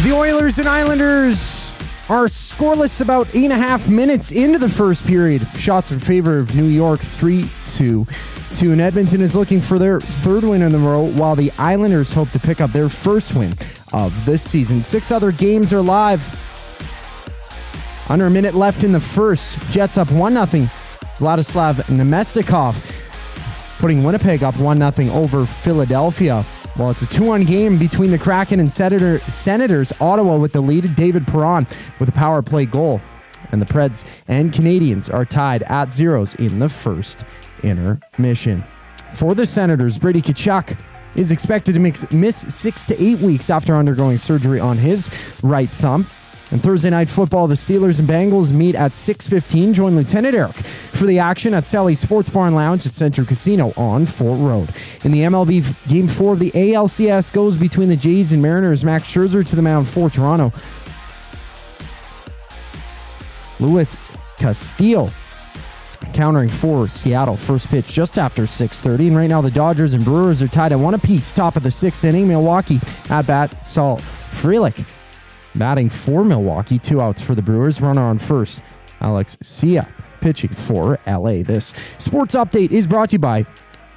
The Oilers and Islanders are scoreless about 8.5 minutes into the first period. Shots in favor of New York, 3-2. And Edmonton is looking for their third win in a row, while the Islanders hope to pick up their first win of this season. 6 other games are live. Under a minute left in the first. Jets up 1-0. Vladislav Nemestikov putting Winnipeg up 1-0 over Philadelphia. Well, it's a 2-1 game between the Kraken and Senators. Ottawa with the lead. David Perron with a power play goal. And the Preds and Canadians are tied at zeros in the first intermission. For the Senators, Brady Tkachuk is expected to miss 6 to 8 weeks after undergoing surgery on his right thumb. And Thursday Night Football, the Steelers and Bengals meet at 6:15. Join Lieutenant Eric for the action at Sally's Sports Barn Lounge at Central Casino on Fort Road. In the MLB, Game 4 of the ALCS goes between the Jays and Mariners. Max Scherzer to the mound for Toronto. Luis Castillo countering for Seattle. First pitch just after 6:30. And right now the Dodgers and Brewers are tied at 1 apiece. Top of the 6th inning. Milwaukee at bat, Saul Frelick batting for Milwaukee. 2 outs for the Brewers. Runner on first. Alex Sia pitching for LA. This sports update is brought to you by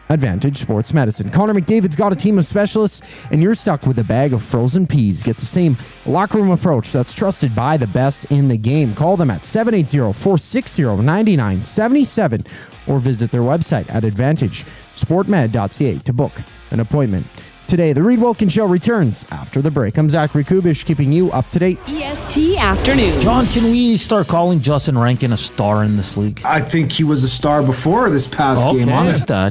Advantage Sports Medicine. Connor McDavid's got a team of specialists, and you're stuck with a bag of frozen peas. Get the same locker room approach that's trusted by the best in the game. Call them at 780-460-9977 or visit their website at advantagesportmed.ca to book an appointment today. The Reid Wilkins Show returns after the break. I'm Zachary Kubish, keeping you up to date. EST Afternoons. John, can we start calling Justin Rankin a star in this league? I think he was a star before this past game.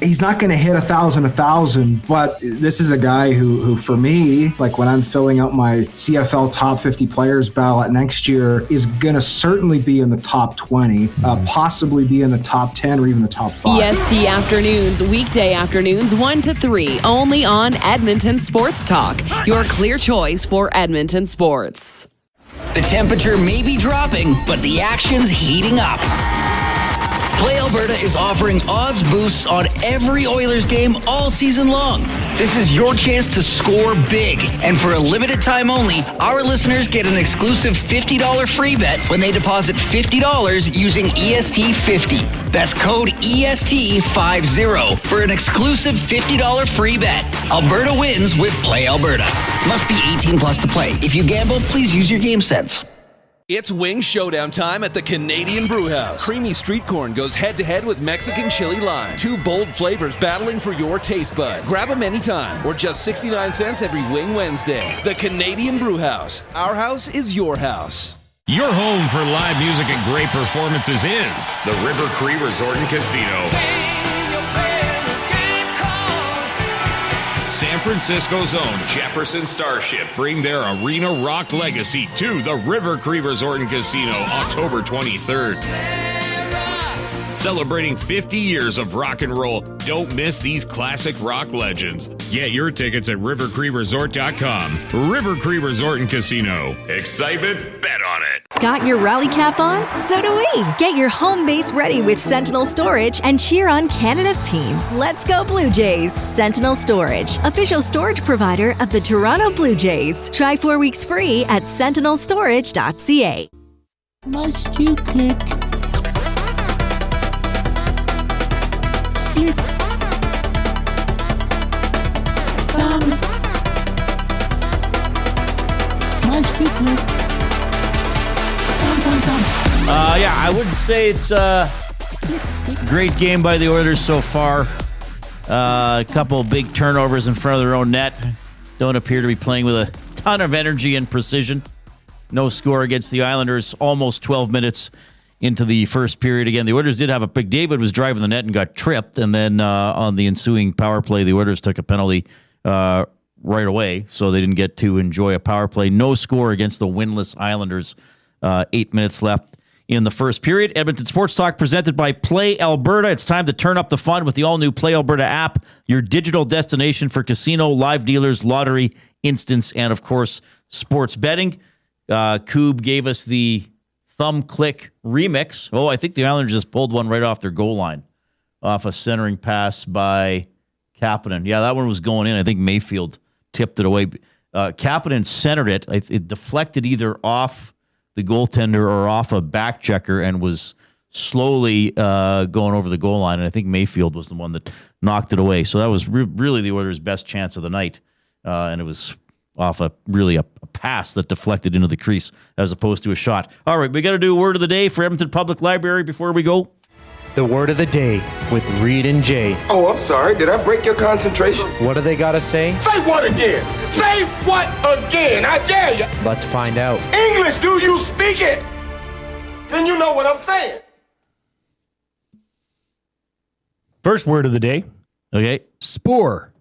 He's not going to hit 1,000, but this is a guy who, for me, like when I'm filling out my CFL top 50 players ballot next year, is going to certainly be in the top 20, possibly be in the top 10 or even the top 5. EST Afternoons, weekday afternoons 1 to 3, only on Edmonton Edmonton Sports Talk, your clear choice for Edmonton sports. The temperature may be dropping, but the action's heating up. Play Alberta is offering odds boosts on every Oilers game all season long. This is your chance to score big. And for a limited time only, our listeners get an exclusive $50 free bet when they deposit $50 using EST50. That's code EST50 for an exclusive $50 free bet. Alberta wins with Play Alberta. Must be 18 plus to play. If you gamble, please use your game sense. It's wing showdown time at the Canadian Brewhouse. Creamy street corn goes head-to-head with Mexican chili lime. Two bold flavors battling for your taste buds. Grab them anytime, or just 69 cents every Wing Wednesday. The Canadian Brewhouse. Our house is your house. Your home for live music and great performances is the River Cree Resort and Casino. San Francisco's own Jefferson Starship bring their arena rock legacy to the River Cree Resort and Casino October 23rd. Celebrating 50 years of rock and roll, don't miss these classic rock legends. Get your tickets at rivercreeresort.com. River Cree Resort and Casino. Excitement? Bet on it. Got your rally cap on? So do we. Get your home base ready with Sentinel Storage and cheer on Canada's team. Let's go Blue Jays. Sentinel Storage, official storage provider of the Toronto Blue Jays. Try 4 weeks free at sentinelstorage.ca. Must you click? Click. Must you click? Yeah, I wouldn't say it's a great game by the Oilers so far. A couple of big turnovers in front of their own net. Don't appear to be playing with a ton of energy and precision. No score against the Islanders almost 12 minutes into the first period. Again, the Oilers did have a pick. David was driving the net and got tripped. And then on the ensuing power play, the Oilers took a penalty right away. So they didn't get to enjoy a power play. No score against the winless Islanders. 8 minutes left in the first period. Edmonton Sports Talk presented by Play Alberta. It's time to turn up the fun with the all-new Play Alberta app, your digital destination for casino, live dealers, lottery, instants, and, of course, sports betting. Coob gave us the thumb click remix. Oh, I think the Islanders just pulled one right off their goal line, off a centering pass by Kapanen. Yeah, that one was going in. I think Mayfield tipped it away. Kapanen centered it. It deflected either off the goaltender or off a back checker and was slowly going over the goal line. And I think Mayfield was the one that knocked it away. So that was really the Oilers' best chance of the night. And it was off a pass that deflected into the crease as opposed to a shot. All right, we got to do a word of the day for Edmonton Public Library before we go. The word of the day with Reid and Jay. Oh, I'm sorry. Did I break your concentration? What do they got to say? Say what again? Say what again? I dare you. Let's find out. English, do you speak it? Then you know what I'm saying. First word of the day. Okay. Spoor.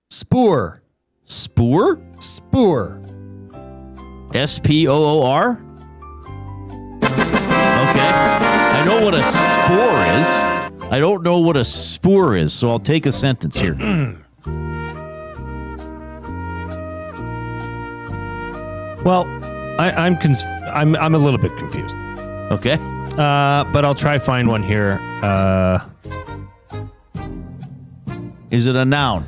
Spoor. Spoor? Spoor. S-P-O-O-R? Okay. I know what a spore is. I don't know what a spoor is, so I'll take a sentence here. Well, I'm a little bit confused. Okay. But I'll try find one here. Is it a noun?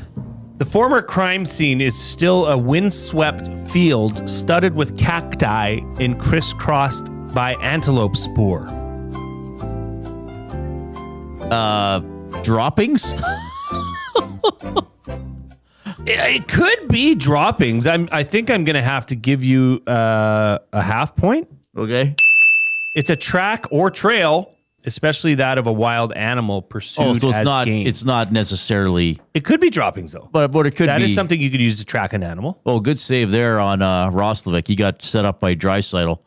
The former crime scene is still a windswept field studded with cacti and crisscrossed by antelope spoor. Droppings? It could be droppings. I think I'm going to have to give you a half point. Okay. It's a track or trail, especially that of a wild animal pursued so it's as not game. It's not necessarily. It could be droppings though. But it could be. That is something you could use to track an animal. Oh, good save there on Roslovic. He got set up by Draisaitl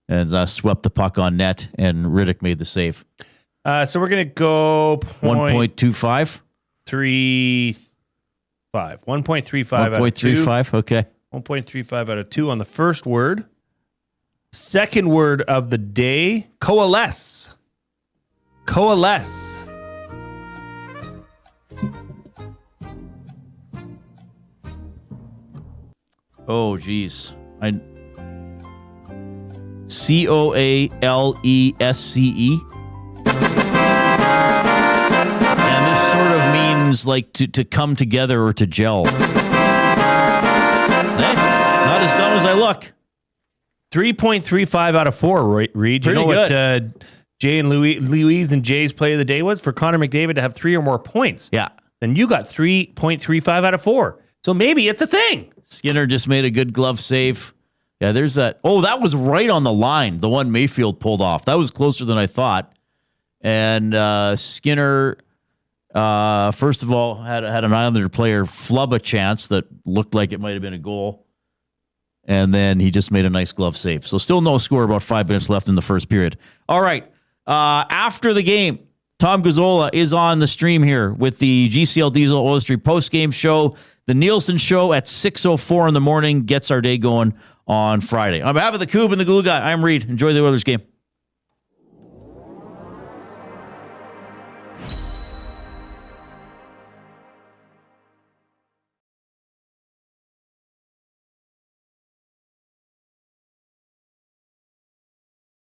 and swept the puck on net, and Riddick made the save. So we're going to go 1.25? 1.35 out 1.35, okay. 1.35 out of 2 on the first word. Second word of the day, coalesce. Coalesce. Oh, geez. Coalesce. And this sort of means like to come together or to gel. Hey, not as dumb as I look. 3.35 out of 4, Reid. You know what Jay and Louise and Jay's play of the day was? For Connor McDavid to have 3 or more points. Yeah. And you got 3.35 out of 4. So maybe it's a thing. Skinner just made a good glove save. Yeah, there's that. Oh, that was right on the line, the one Mayfield pulled off. That was closer than I thought. And Skinner, first of all, had an Islander player flub a chance that looked like it might have been a goal. And then he just made a nice glove save. So still no score, about 5 minutes left in the first period. All right. After the game, Tom Gazzola is on the stream here with the GCL Diesel Oil Street post-game show. The Nielsen Show at 6:04 in the morning gets our day going on Friday. On behalf of the Coob and the Glue Guy, I'm Reid. Enjoy the Oilers game.